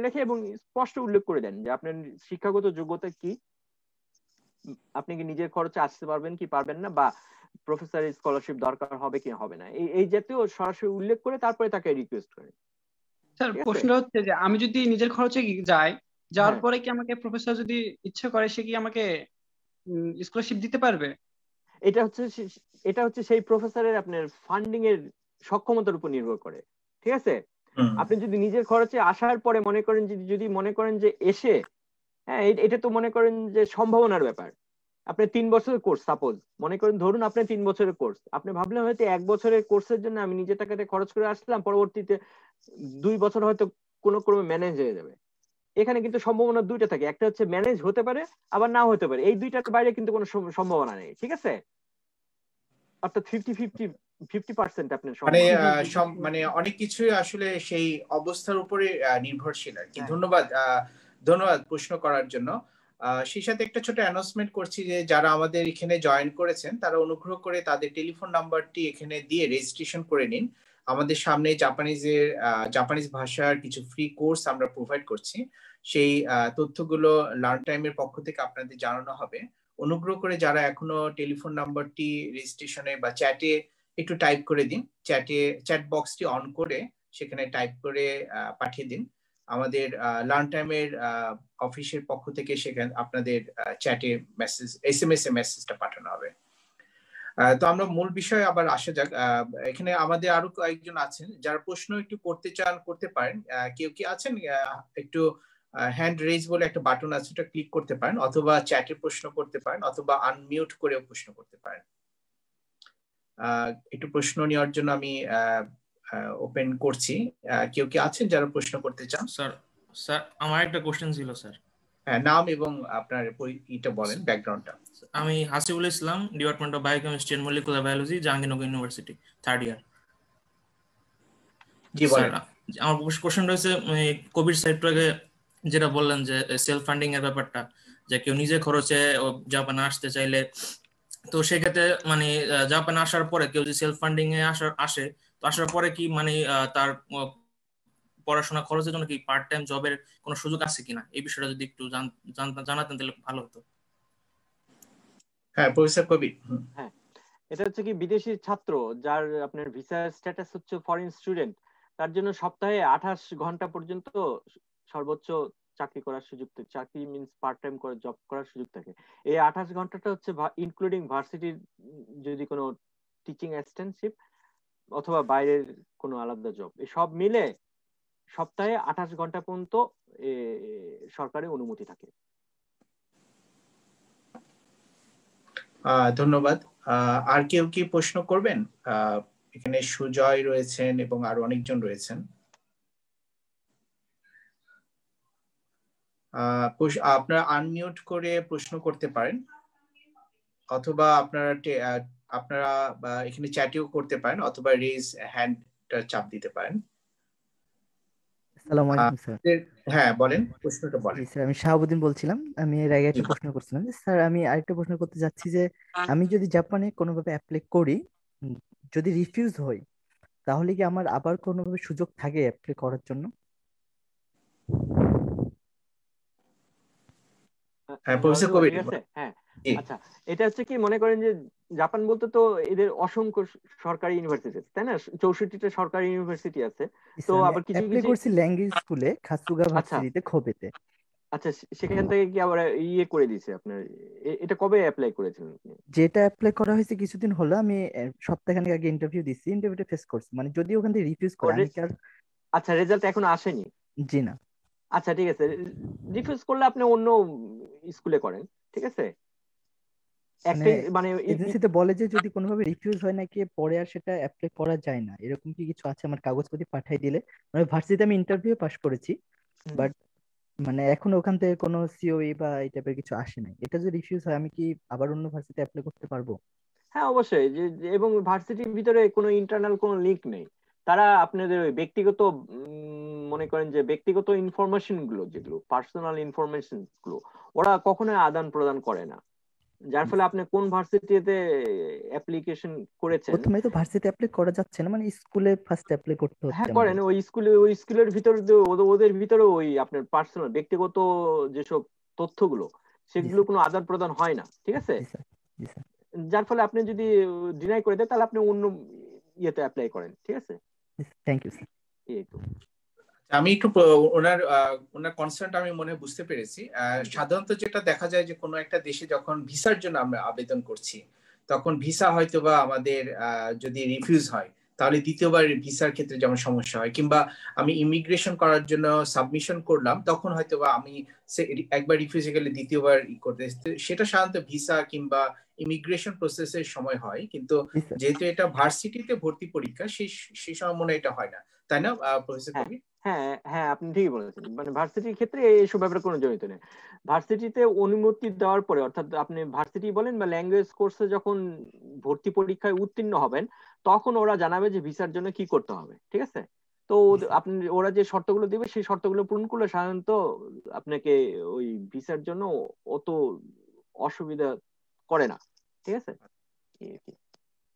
লেখে এবং স্পষ্ট উল্লেখ করে দেন যে আপনার শিক্ষাগত যোগ্যতা কি, আপনি কি নিজের খরচে আসতে পারবেন কি পারবেন না, বা প্রফেসরের স্কলারশিপ দরকার হবে কি হবে না, এই জাতীয় সরাসরি উল্লেখ করে তারপরে তাকে রিকোয়েস্ট করে। স্যার প্রশ্নটা হচ্ছে যে আমি যদি নিজের খরচে যাই, যাওয়ার পরে কি আমাকে প্রফেসর যদি ইচ্ছে করে সে কি আমাকে স্কলারশিপ দিতে পারবে? এটা হচ্ছে সেই প্রফেসরের আপনার ফান্ডিং এর সক্ষমতার উপর নির্ভর করে। ঠিক আছে, আপনি যদি নিজের খরচে আসার পরে মনে করেন যদি মনে করেন যে এসে, হ্যাঁ এটা তো মনে করেন যে সম্ভাবনার ব্যাপার। আপনি 3 বছরের কোর্স, সাপোজ মনে করেন ধরুন আপনি 3 বছরের কোর্স, আপনি ভাবলেন হয়তো 1 বছরের কোর্সের জন্য আমি নিজের টাকাতে খরচ করে আসলাম, পরবর্তীতে 2 বছর হয়তো কোনো ক্রমে ম্যানেজ হয়ে যাবে। এখানে কিন্তু সম্ভাবনা দুইটা থাকে, একটা হচ্ছে ম্যানেজ হতে পারে আবার নাও হতে পারে, এই দুইটার বাইরে কিন্তু কোনো সম্ভাবনা নেই, ঠিক আছে? অর্থাৎ 50% আপনার মানে অনেক কিছুই আসলে সেই অবস্থার উপরে নির্ভরশীল আর কি। ধন্যবাদ প্রশ্ন করার জন্য। সেই সাথে একটা ছোট অ্যানাউন্সমেন্ট করছি যে যারা আমাদের এখানে জয়েন করেছেন তারা অনুগ্রহ করে তাদের টেলিফোন নাম্বারটি এখানে দিয়ে রেজিস্ট্রেশন করে নিন। আমাদের সামনে জাপানিজ ভাষার কিছু ফ্রি কোর্স আমরা প্রোভাইড করছি, সেই তথ্যগুলো লার্ন টাইমের পক্ষ থেকে আপনাদের জানানো হবে। অনুগ্রহ করে যারা এখনো টেলিফোন নাম্বারটি রেজিস্ট্রেশনে বা চ্যাটে একটু টাইপ করে দিন, চ্যাট বক্সটি অন করে সেখানে টাইপ করে পাঠিয়ে দিন। আমাদের লার্ন টাইমের অফিসের পক্ষ থেকে সেখানে আপনাদের চ্যাটে মেসেজ, SMS এ মেসেজটা পাঠানো হবে। তো আমরা মূল বিষয়ে আবার আসা যাক। এখানে আমাদের আরো কয়েকজন আছেন যারা প্রশ্ন একটু করতে চান, করতে পারেন। কেউ কি আছেন? একটু হ্যান্ড রেজ বলে একটা বাটন আছে, ওটা ক্লিক করতে পারেন, অথবা চ্যাটে প্রশ্ন করতে পারেন, অথবা আনমিউট করেও প্রশ্ন করতে পারেন। একটু প্রশ্ন নেওয়ার জন্য আমি ওপেন করছি। কেউ কি আছেন যারা প্রশ্ন করতে চান? স্যার আমার একটা কোশ্চেন ছিল স্যার। হ্যাঁ, নাম এবং আপনার এটা বলেন, ব্যাকগ্রাউন্ডটা। আমি Hasibul Islam, department of biochemistry and molecular biology, Jahangirnagar university, 3rd year. জি বলেন। আমার কোশ্চেন রয়েছে কোভিড সাইটটাকে যেটা বললেন যে সেলফ ফান্ডিং এর ব্যাপারটা, যে কেউ নিজে খরচে জাপানে আসতে চাইলে, তো সেক্ষেত্রে মানে জাপানে আসার পরে কেউ যদি সেলফ ফান্ডিং এ আসে, তো আসার পরে কি মানে তার পড়াশোনা খরচের জন্য কি পার্ট টাইম জবের কোনো সুযোগ আছে কিনা, এই বিষয়টা যদি একটু জানাতেন তাহলে ভালো হতো। হ্যাঁ, প্রফেসর কবির। হ্যাঁ, এটা হচ্ছে কি বিদেশি ছাত্র যার আপনার ভিসা স্ট্যাটাস হচ্ছে ফরেন স্টুডেন্ট, তার জন্য সপ্তাহে 28 ঘন্টা পর্যন্ত সর্বোচ্চ চাকরি করার সুযোগ থাকে। চাকরি মিন্স পার্ট টাইম করে জব করার সুযোগ থাকে। এই 28 ঘন্টাটা হচ্ছে ইনক্লুডিং ভার্সিটির যদি কোনো টিচিং অ্যাসিস্ট্যান্টশিপ অথবা বাইরের কোনো আলাদা জব, এই সব মিলে সপ্তাহে 28 ঘন্টা পর্যন্ত সরকারি অনুমতি থাকে। ধন্যবাদ। আর কেউ কি প্রশ্ন করবেন? এখানে সুজয় রয়েছেন এবং আরো অনেকজন রয়েছেন। আপনারা আনমিউট করে প্রশ্ন করতে পারেন, অথবা আপনারা এখানে চ্যাটেও করতে পারেন, অথবা রেজ হ্যান্ডটা চাপ দিতে পারেন। আসসালামু আলাইকুম স্যার। হ্যাঁ বলেন, প্রশ্নটা বলেন। জি স্যার, আমি শাহাবুদ্দিন বলছিলাম। আমি এর আগে একটা প্রশ্ন করছিলাম। স্যার আমি আরেকটা প্রশ্ন করতে যাচ্ছি যে আমি যদি জাপানে কোনোভাবে অ্যাপ্লাই করি, যদি রিফিউজ হই, তাহলে কি আমার আবার কোনোভাবে সুযোগ থাকে অ্যাপ্লাই করার জন্য? হ্যাঁ প্রফেসর কবির। হ্যাঁ, আচ্ছা, এটা হচ্ছে কি মনে করেন যে জাপান বলতে তো এদের অসংখ্য সরকারি ইউনিভার্সিটি আছে, তাই না? 64টা সরকারি ইউনিভার্সিটি আছে। তো আবার কিছু অ্যাপ্লাই করছি ল্যাঙ্গুয়েজ স্কুলে খাসুগা ভার্সিটিতে খোবেতে। আচ্ছা, সেখান থেকে কি আবার ইয়ে করে দিয়েছে আপনার? এটা কবে অ্যাপ্লাই করেছিলেন আপনি? যেটা অ্যাপ্লাই করা হয়েছে কিছুদিন হলো, আমি সপ্তাহখানেক আগে ইন্টারভিউ দিছি, ইন্টারভিউটা ফেস করছি। মানে যদি ওখান থেকে রিফিউজ করে আমি কি আর? আচ্ছা, রেজাল্ট এখনো আসেনি? জি না। আচ্ছা ঠিক আছে, রিফিউজ করলে আপনি অন্য স্কুলে করেন, ঠিক আছে? মানে এজেন্সিতে বলে যে যদি কোনোভাবে রিফিউজ হয় নাকি পরে আর সেটা অ্যাপ্লাই করা যায় না, এরকম কি কিছু আছে? আমার কাগজপত্র পাঠিয়ে দিলে, মানে ভার্সিটিতে আমি ইন্টারভিউ পাস করেছি, বাট মানে এখন ওখান থেকে কোনো সিওই বা এই টাইপের কিছু আসে নাই। এটা যদি রিফিউজ হয় আমি কি আবার অন্য ভার্সিটিতে অ্যাপ্লাই করতে পারবো? হ্যাঁ অবশ্যই, এবং ভার্সিটির ভিতরে কোনো ইন্টারনাল কোনো লিঙ্ক নেই। তারা আপনাদের ওই ব্যক্তিগত মনে করেন যে ব্যক্তিগত ইনফরমেশন গুলো, যেগুলো পার্সোনাল ইনফরমেশন গুলো, ওরা কখনোই আদান প্রদান করে না। যার ফলে আপনি কোন ভার্সিটিতে অ্যাপ্লিকেশন করেছেন, প্রথমে তো ভার্সিটি অ্যাপ্লাই করা যাচ্ছে না, মানে স্কুলে ফার্স্ট অ্যাপ্লাই করতে হচ্ছে। হ্যাঁ করেন, ওই স্কুলের ভিতরে ওদের ভিতরে ওই আপনার পার্সোনাল ব্যক্তিগত যেসব তথ্যগুলো, সেগুলো কোনো আদান প্রদান হয় না, ঠিক আছে? যার ফলে আপনি যদি ডিনাই করে দেন তাহলে আপনি অন্য ইয়েতে অ্যাপ্লাই করেন, ঠিক আছে? Thank you sir. এই তো আমি একটু ওনার কনসার্নটা আমি মনে বুঝতে পেরেছি। সাধারণত যেটা দেখা যায় যে কোনো একটা দেশে যখন ভিসার জন্য আমরা আবেদন করছি, তখন ভিসা হয়তো বা আমাদের যদি রিফিউজ হয়, তাহলে দ্বিতীয়বার ভিসার ক্ষেত্রে যেমন সমস্যা হয়, কিংবা আমি ইমিগ্রেশন করার জন্য সাবমিশন করলাম, তখন হয়তো বা আমি একবার রিফিউজি গেলে দ্বিতীয়বার করতে, সেটা সাধারণত ভিসা কিংবা ইমিগ্রেশন প্রসেসের সময় হয়, কিন্তু যেহেতু এটা ভার্সিটিতে ভর্তি পরীক্ষা, সেই সময় মনে এটা হয় না, তাই না প্রফেসর কবির? হ্যাঁ হ্যাঁ, আপনি ঠিকই বলেছেন। মানে ভার্সিটির ক্ষেত্রে এইসব ব্যাপারে কোনো জড়িত নেই। ভার্সিটিতে অনুমতি দেওয়ার পরে, অর্থাৎ আপনি ভার্সিটি বলেন বা ল্যাঙ্গুয়েজ কোর্সে যখন ভর্তি পরীক্ষায় উত্তীর্ণ হবেন, তখন ওরা জানাবে যে ভিসার জন্য কি করতে হবে, ঠিক আছে? তো আপনি ওরা যে শর্তগুলো দিবে সেই শর্তগুলো পূরণ করলে সাধারণত আপনাকে ওই ভিসার জন্য অত অসুবিধা করে না, ঠিক আছে?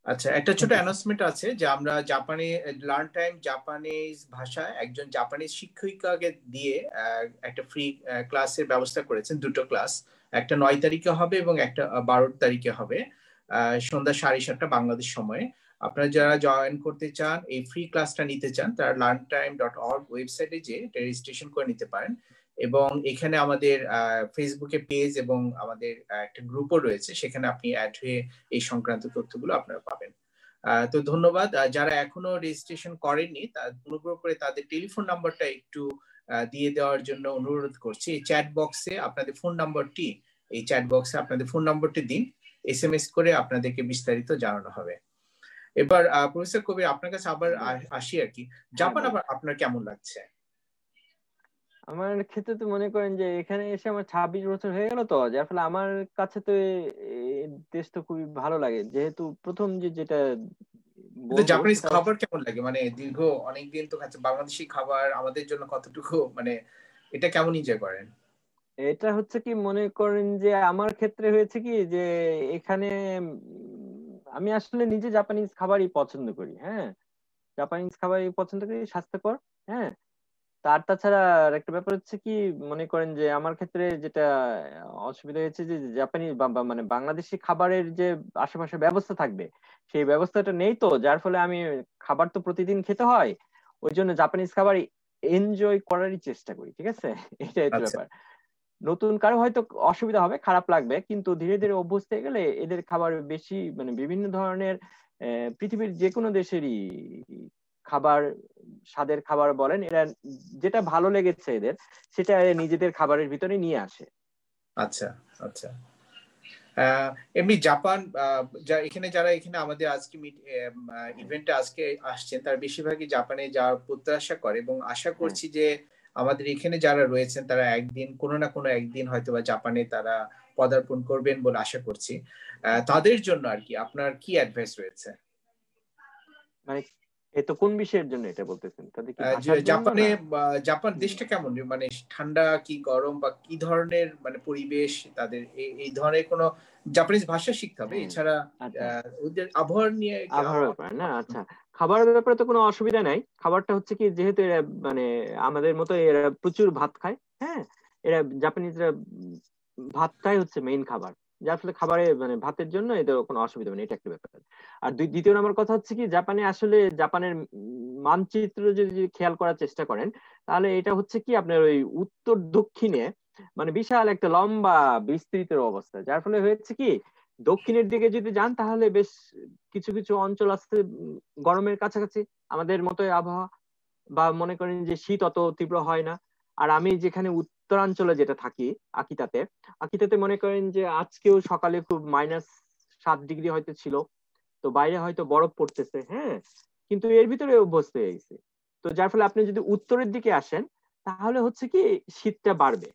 আচ্ছা, একটা ছোট অ্যানাউন্সমেন্ট আছে যে আমরা জাপানে লার্ন টাইম জাপানিজ ভাষায় একজন জাপানিজ শিক্ষিকাকে দিয়ে একটা ফ্রি ক্লাসের ব্যবস্থা করেছেন, দুটো ক্লাস, একটা 9 তারিখে হবে এবং একটা 12 তারিখে হবে সন্ধ্যা 7:30 বাংলাদেশ সময়ে। আপনারা যারা জয়েন করতে চান, এই ফ্রি ক্লাসটা নিতে চান, তারা learntime.org ওয়েবসাইটে যে রেজিস্ট্রেশন করে নিতে পারেন। এবং এখানে আমাদের ফেসবুকে পেজ এবং আমাদের একটা গ্রুপও রয়েছে, সেখানে আপনি অ্যাড হয়ে এই সংক্রান্ত তথ্যগুলো আপনারা পাবেন। তো ধন্যবাদ। যারা এখনো রেজিস্ট্রেশন করেননি, অনুগ্রহ করে তাদের টেলিফোন নাম্বারটা একটু দিয়ে দেওয়ার জন্য অনুরোধ করছি। এই চ্যাট বক্সে আপনাদের ফোন নাম্বারটি, এই চ্যাট বক্সে আপনাদের ফোন নাম্বারটি দিন, SMS করে আপনাদেরকে বিস্তারিত জানানো হবে। এবার প্রফেসর কবির, আপনার কাছে আবার আসি আর কি, জাপান আবার আপনার কেমন লাগছে? আমার ক্ষেত্রে তো মনে করেন যে এখানে এসে আমার 26 বছর হয়ে গেল, তো যার ফলে আমার কাছে তো এই দেশ তো খুবই ভালো লাগে। যেহেতু প্রথম যেটা জাপানিজ খাবার কেমন লাগে, মানে দীর্ঘ অনেকদিন তো খাচ্ছে বাংলাদেশি খাবার, আমাদের জন্য কতটুকু, মানে এটা কেমন এনজয় করেন? এটা হচ্ছে কি, মনে করেন যে আমার ক্ষেত্রে হয়েছে কি যে এখানে আমি আসলে নিজে জাপানিজ খাবারই পছন্দ করি। হ্যাঁ, জাপানিজ খাবারই পছন্দ করি, স্বাস্থ্যকর। হ্যাঁ, তার তাছাড়া একটা ব্যাপার হচ্ছে কি, মনে করেন যে আমার ক্ষেত্রে যেটা অসুবিধা হয়েছে যে জাপানি মানে বাংলাদেশি খাবারের যে আশেপাশে ব্যবস্থা থাকবে, সেই ব্যবস্থাটা নেই। তো যার ফলে আমি খাবার তো প্রতিদিন খেতে হয়, ওই জন্য জাপানিজ খাবার এনজয় করারই চেষ্টা করি, ঠিক আছে? এটাই হচ্ছে ব্যাপার। নতুন কারো হয়তো অসুবিধা হবে, খারাপ লাগবে, কিন্তু ধীরে ধীরে অভ্যস্ত হয়ে গেলে এদের খাবার বেশি, মানে বিভিন্ন ধরনের পৃথিবীর যে কোনো দেশেরই খাবার, স্বাদের খাবার বলেন, এরা যেটা ভালো লেগেছে এদের, সেটা নিজেদের খাবারের ভিতরে নিয়ে আসে। আচ্ছা আচ্ছা। এমনি জাপান, যারা এখানে আমাদের আজকে ইভেন্টে আজকে আসছেন, তার বেশিরভাগই জাপানে যাওয়ার প্রত্যাশা করে, এবং আশা করছি যে আমাদের এখানে যারা রয়েছেন তারা একদিন, কোনো না কোনো একদিন হয়তো বা জাপানে তারা পদার্পণ করবেন বলে আশা করছি। তাদের জন্য আর কি আপনার কি অ্যাডভাইস রয়েছে? মানে এতো কোন বিষয়ের জন্য এটা বলতেছেন? তাদের কি জাপানে, জাপান দেশটা কেমন, মানে ঠান্ডা কি গরম, বা কি ধরনের মানে পরিবেশ তাদের, এই ধরনের কোনো জাপানিজ ভাষা শিখতে হবে, এছাড়া ওদের আবহাওয়া নিয়ে, আবহাওয়ার ব্যাপারে না? আচ্ছা, খাবারের ব্যাপারে তো কোনো অসুবিধা নাই। খাবারটা হচ্ছে কি, যেহেতু এরা মানে আমাদের মতো এরা প্রচুর ভাত খায়। হ্যাঁ, এরা জাপানিজরা ভাতটাই হচ্ছে মেইন খাবার, যার ফলে খাবারে মানে ভাতের জন্য এদের কোনো অসুবিধা নেই, এটা একটা ব্যাপার। আর 2য় নম্বর কথা হচ্ছে কি, জাপানে আসলে জাপানের মানচিত্র যদি খেয়াল করার চেষ্টা করেন, তাহলে এটা হচ্ছে কি আপনার ওই উত্তর দক্ষিণে মানে বিশাল একটা লম্বা বিস্তৃত অবস্থা, যার ফলে হয়েছে কি দক্ষিণের দিকে যদি যান তাহলে বেশ কিছু কিছু অঞ্চল আছে গরমের কাছাকাছি, আমাদের মতোই আবহাওয়া, বা মনে করেন যে শীত অত তীব্র হয় না। আর আমি যেখানে উত্তরাঞ্চলে যেটা থাকি, আকিতাতে মনে করেন যে আজকেও সকালে খুব -7 ডিগ্রি হয়তো ছিল, তো বাইরে হয়তো বরফ পড়তেছে। হ্যাঁ, কিন্তু এর ভিতরে অভ্যস্ত হয়ে গেছে। তো যার ফলে আপনি যদি উত্তরের দিকে আসেন তাহলে হচ্ছে কি শীতটা বাড়বে,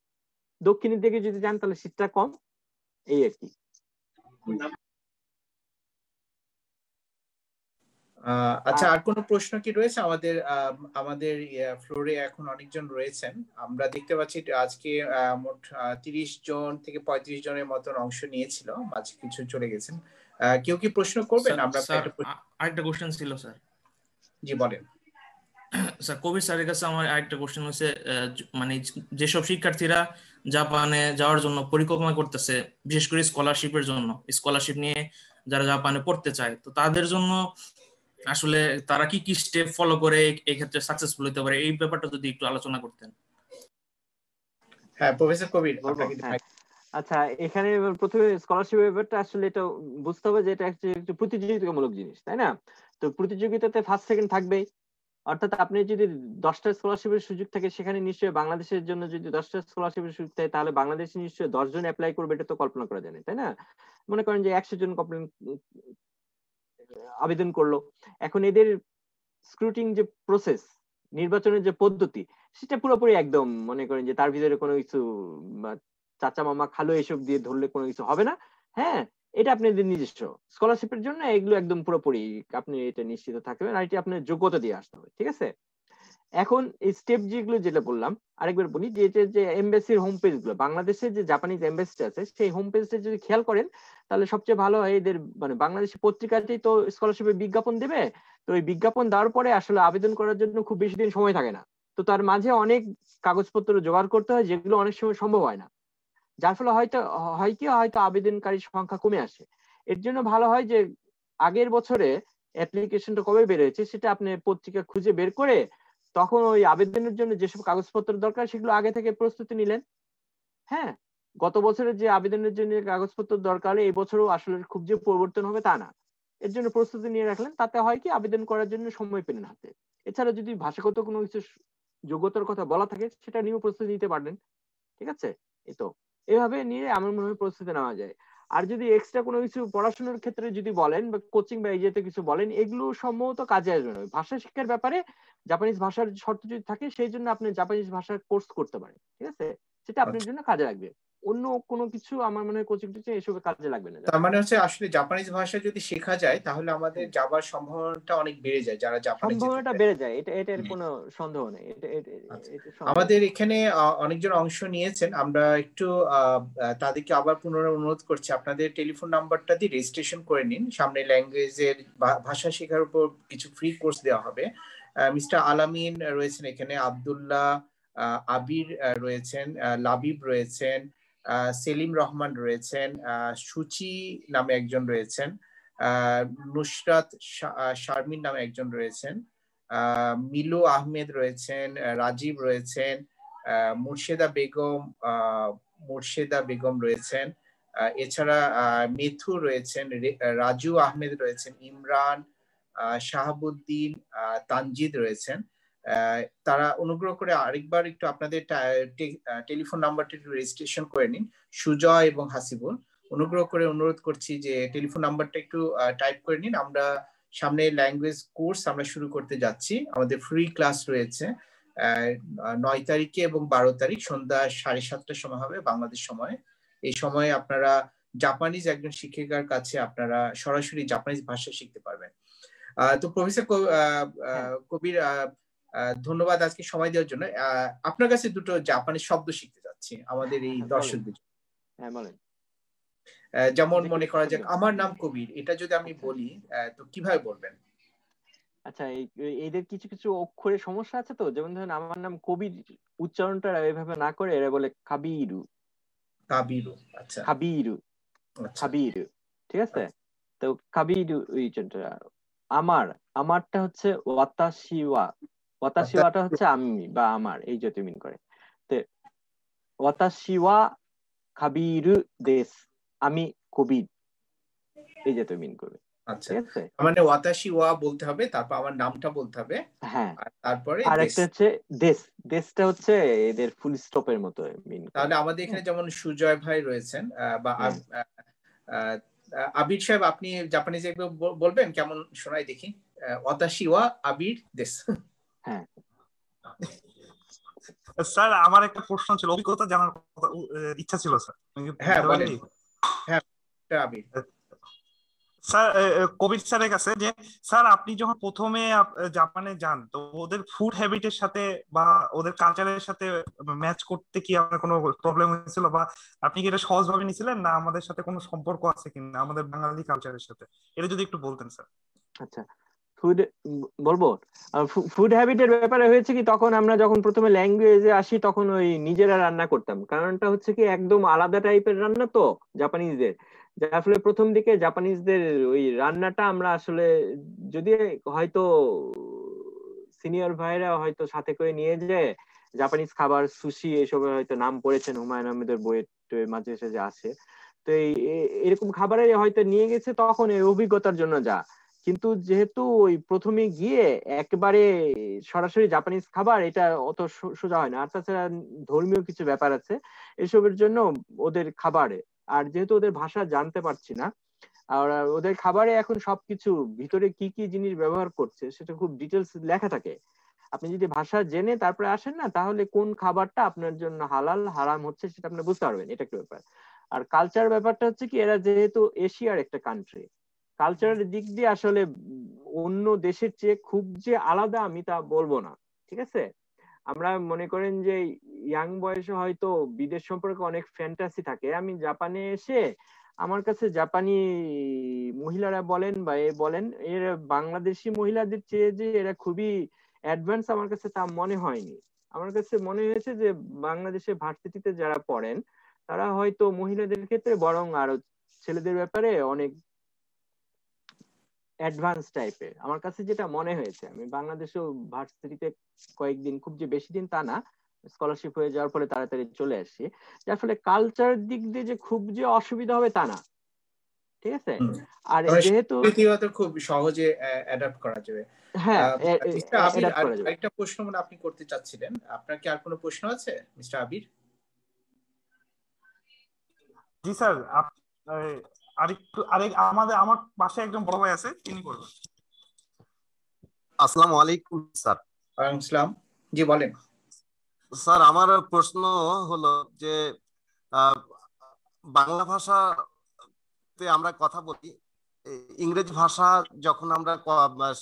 দক্ষিণের দিকে যদি যান তাহলে শীতটা কম, এই আর কি। আচ্ছা, আর কোনো প্রশ্ন কি রয়েছে? আমাদের ফ্লোরে এখন অনেকজন রয়েছেন, আমরা দেখতে পাচ্ছি আজকে মোট 30 জন থেকে 35 জনের মতন অংশ নিয়েছিল, মাঝে কিছু চলে গেছেন। কেউ কি প্রশ্ন করবেন? আমরা আরেকটা কোশ্চেন ছিল স্যার। জি বলেন স্যার। কবির স্যারের কাছে আমার আরেকটা কোশ্চেন হচ্ছে, মানে যেসব শিক্ষার্থীরা জাপানে যাওয়ার জন্য পরিকল্পনা করতেছে, বিশেষ করে স্কলারশিপের জন্য, স্কলারশিপ নিয়ে যারা জাপানে পড়তে চায়, তো তাদের জন্য আসলে তারা কি কি স্টেপ ফলো করে এই ক্ষেত্রে সাকসেসফুল হতে পারে, এই ব্যাপারটা যদি একটু আলোচনা করতেন। হ্যাঁ প্রফেসর কবির, আচ্ছা, এখানে প্রথমে স্কলারশিপের ব্যাপারটা আসলে এটা বুঝতে হবে যে এটা একটা প্রতিযোগিতামূলক জিনিস, তাই না? তো প্রতিযোগিতাতে ফার্স্ট সেকেন্ড থাকবেই। অর্থাৎ আপনি যদি 10টা স্কলারশিপের সুযোগ থাকে, সেখানে নিশ্চয়ই বাংলাদেশের জন্য যদি 10টা স্কলারশিপের সুযোগ থাকে, তাহলে বাংলাদেশে নিশ্চয়ই 10 জন অ্যাপ্লাই করবে, এটা তো কল্পনা করা যায় না, তাই না? মনে করেন যে 100 জন আবেদন করলো, এখন এদের স্ক্রুটিং যে প্রসেস, নির্বাচনের যে পদ্ধতি, সেটা পুরোপুরি একদম মনে করেন যে তার ভিতরে কোনো কিছু চাচা মামা খালো এসব দিয়ে ধরলে কোনো কিছু হবে না। হ্যাঁ, এটা আপনাদের নিজস্ব স্কলারশিপের জন্য এগুলো একদম পুরোপুরি আপনি এটা নিশ্চিত থাকবেন, আর এটি আপনার যোগ্যতা দিয়ে আসতে হবে, ঠিক আছে? এখন এই স্টেপ যেগুলো যেটা বললাম আরেকবার বলি, যে এটা যে এমবাসির হোম পেজ গুলো, বাংলাদেশের যে জাপানিজ এমবাসি আছে সেই হোম পেজটা যদি খেয়াল করেন তাহলে সবচেয়ে ভালো হয়, এদের মানে বাংলাদেশের পত্রিকাতেই তো স্কলারশিপের বিজ্ঞাপন দেবে, তো এই বিজ্ঞাপন দেওয়ার পরে আসলে আবেদন করার জন্য খুব বেশি দিন সময় থাকে না, তো তার মাঝে অনেক কাগজপত্র জোগাড় করতে হয় যেগুলো অনেক সময় সম্ভব হয় না, যার ফলে হয়তো আবেদনকারীর সংখ্যা কমে আসে। এর জন্য ভালো হয় যে আগের বছরে অ্যাপ্লিকেশনটা কবে বের হয়েছে সেটা আপনি পত্রিকা খুঁজে বের করে তখন ওই আবেদনের জন্য যেসব কাগজপত্র দরকার সেগুলো আগে থেকে প্রস্তুতি নিলেন। হ্যাঁ, গত বছরের যে আবেদনের জন্য কাগজপত্র দরকার এই বছরও আসলে খুব যে পরিবর্তন হবে তা না, এর জন্য প্রস্তুতি নিয়ে রাখলেন, তাতে হয় কি আবেদন করার জন্য সময় পেলেন হাতে। এছাড়া যদি ভাষাগত কোনো কিছু যোগ্যতার কথা বলা থাকে সেটা নিয়েও প্রস্তুতি নিতে পারবেন, ঠিক আছে? এই তো এভাবে নিয়ে আমার মনে হয় প্রস্তুতি নেওয়া যায়। আর যদি এক্সট্রা কোনো কিছু পড়াশোনার ক্ষেত্রে যদি বলেন বা কোচিং বা এই জাতীয় কিছু বলেন, এগুলো সম্ভবত কাজে আসবে না। ভাষা শিক্ষার ব্যাপারে জাপানিজ ভাষার শর্ত যদি থাকে সেই জন্য আপনি জাপানিজ ভাষার কোর্স করতে পারেন, ঠিক আছে? সেটা আপনার জন্য কাজে লাগবে, অন্য কোনো কিছু আমার মনে হয় কোচিং টোচিং এসব কাজে লাগবে না। তার মানে হচ্ছে আসলে জাপানিজ ভাষা যদি শেখা যায় তাহলে আমাদের যাবার সম্ভাবনাটা অনেক বেড়ে যায়, যারা জাপানে সম্ভাবনাটা বেড়ে যায়, এটার কোনো সন্দেহ নেই। আমাদের এখানে অনেকজন অংশ নিয়েছেন, আমরা একটু তাদেরকে আবার পুনরায় অনুরোধ করছি আপনাদের টেলিফোন নাম্বারটা দিয়ে রেজিস্ট্রেশন করে নিন, সামনে ল্যাঙ্গুয়েজের ভাষা শেখার উপর কিছু ফ্রি কোর্স দেওয়া হবে। মিস্টার আলামিন রয়েছেন এখানে, আব্দুল্লাহ, আবির রয়েছেন, লাবিব রয়েছেন, সেলিম রহমান রয়েছেন, সুচি নামে একজন রয়েছেন, নুসরাত শারমিন নামে একজন রয়েছেন, মিলু আহমেদ রয়েছেন, রাজীব রয়েছেন, মুর্শেদা বেগম রয়েছেন, এছাড়া মেথু রয়েছেন, রাজু আহমেদ রয়েছেন, ইমরান, শাহাবুদ্দিন, তানজিদ রয়েছেন। তারা অনুগ্রহ করে আরেকবার একটু আপনাদের টেলিফোন নাম্বারটি রেজিস্ট্রেশন করে নিন। সুজয় এবং হাসিবুল, অনুগ্রহ করে অনুরোধ করছি যে টেলিফোন নাম্বারটা একটু টাইপ করে নিন। আমরা সামনে ল্যাঙ্গুয়েজ কোর্স আমরা শুরু করতে যাচ্ছি, আমাদের ফ্রি ক্লাস রয়েছে 9 তারিখে এবং 12 তারিখ সন্ধ্যা 7:30টার সময় হবে বাংলাদেশ সময়। এই সময়ে আপনারা জাপানিজ একজন শিক্ষিকার কাছে আপনারা সরাসরি জাপানিজ ভাষা শিখতে পারবেন। তো প্রফেসর কবির, ধন্যবাদ আজকে সময় দেওয়ার জন্য। আপনার কাছে দুটো জাপানি শব্দ শিখতে যাচ্ছি আমাদের এই দর্শকদের। যেমন মনে করা যাক আমার নাম কবির, এটা যদি আমি বলি তো কিভাবে বলবেন? আচ্ছা, এদের কিছু কিছু অক্ষরে সমস্যা আছে, তো যেমন ধরেন আমার নাম কবির, উচ্চারণটা এভাবে না করে এরা বলে কাবিরু। আচ্ছা, কাবিরু, ঠিক আছে? তো কাবিরু আমারটা হচ্ছে ওয়াতাশিওয়াটা হচ্ছে আমি বা আমার, এই যে মিন করে। তো ওয়াতাশিওয়া কাবিরু দেশ, আমি কবির, এই যে মিন করবে। আচ্ছা, মানে ওয়াতাশি ওয়া বলতে হবে, তারপর আমার নামটা বলতে হবে। হ্যাঁ, আর তারপরে আরেকটা হচ্ছে দেশটা হচ্ছে এদের ফুল স্টপের মতো মিন। তাহলে আমাদের এখানে যেমন সুজয় ভাই রয়েছেন বা আবির সাহেব, আপনি জাপানিজে বলবেন কেমন শোনায় দেখি? ওয়াতাশি ওয়া আবির দেশ। হ্যাঁ স্যার, আমার একটা প্রশ্ন ছিল, অভিজ্ঞতা জানার ইচ্ছা ছিল স্যার। হ্যাঁ বলেন। হ্যাঁ আবির স্যার, কবির স্যারের কাছে, যে স্যার আপনি যখন প্রথমে জাপানে যান তো ওদের ফুড হ্যাবিটের সাথে বা ওদের কালচারের সাথে ম্যাচ করতে কি আপনার কোনো প্রবলেম হয়েছিল, বা আপনি কি এটা সহজভাবে নিয়েছিলেন, না আমাদের সাথে কোনো সম্পর্ক আছে কিনা আমাদের বাঙালি কালচারের সাথে, এটা যদি একটু বলতেন স্যার। আচ্ছা, বলবো ফুড হ্যাবিটের ব্যাপারে হয়েছে কি, তখন আমরা যখন প্রথমে ল্যাঙ্গুয়েজে আসি তখন ওই নিজেরা রান্না করতাম, কারণটা হচ্ছে কি একদম আলাদা টাইপের রান্না তো জাপানিজদের, যার ফলে প্রথম দিকে জাপানিজদের ওই রান্নাটা আমরা আসলে, যদি হয়তো সিনিয়র ভাইরা হয়তো সাথে করে নিয়ে যায় জাপানিজ খাবার, সুশি এসবের হয়তো নাম পড়েছেন হুমায়ুন আহমেদের বইয়ের মাঝে এসে যে আছে, তো এরকম খাবারে হয়তো নিয়ে গেছে তখন এর অভিজ্ঞতার জন্য যা। কিন্তু যেহেতু ওই প্রথমে গিয়ে একবারে সরাসরি জাপানিজ খাবার এটা অত সোজা হয় না, আর তাছাড়া ধর্মীয় কিছু ব্যাপার আছে এসবের জন্য ওদের খাবারে, আর যেহেতু ওদের ভাষা জানতে পারছি না, আর ওদের খাবারে এখন সবকিছু ভিতরে কি কি জিনিস ব্যবহার করছে সেটা খুব ডিটেলস লেখা থাকে। আপনি যদি ভাষা জেনে তারপরে আসেন না, তাহলে কোন খাবারটা আপনার জন্য হালাল হারাম হচ্ছে সেটা আপনি বুঝতে পারবেন, এটা একটা ব্যাপার। আর কালচার ব্যাপারটা হচ্ছে কি, এরা যেহেতু এশিয়ার একটা কান্ট্রি, কালচারের দিক দিয়ে আসলে অন্য দেশের চেয়ে খুব যে আলাদা আমি তা বলবো না, ঠিক আছে। আমরা মনে করেন যে ইয়াং বয়সে হয়তো বিদেশ সম্পর্কে অনেক ফ্যান্টাসি থাকে, আমি জাপানে এসে আমার কাছে জাপানি মহিলারা বলেন বা এ বলেন এর বাংলাদেশি মহিলাদের চেয়ে যে এরা খুবই অ্যাডভান্স, আমার কাছে তা মনে হয়নি। আমার কাছে মনে হয়েছে যে বাংলাদেশে ভার্সিটিতে যারা পড়েন তারা হয়তো মহিলাদের ক্ষেত্রে বরং আরো ছেলেদের ব্যাপারে অনেক অ্যাডভান্স টাইপের, আমার কাছে যেটা মনে হয়েছে। আমি বাংলাদেশেও ভার্সিটিতে কয়েকদিন, খুব যে বেশি দিন তা না, স্কলারশিপ হয়ে যাওয়ার ফলে তাড়াতাড়ি চলে আসছি, যার ফলে কালচার দিক দিয়ে যে খুব যে অসুবিধা হবে তা না, ঠিক আছে। আর যেহেতু খুব সহজে অ্যাডাপ্ট করা যাবে। হ্যাঁ, আরেকটা প্রশ্ন মানে আপনি করতে চাচ্ছিলেন, আপনার কি আর কোনো প্রশ্ন আছে মিস্টার আবির? জি স্যার, আমার পাশে একজন বড় ভাই আছে, তিনি করবেন। আসসালামু আলাইকুম স্যার। ওয়ালাইকুম আসসালাম, জি বলেন স্যার। আমার প্রশ্ন হলো যে বাংলা ভাষাতে আমরা কথা বলি, ইংরেজি ভাষা যখন আমরা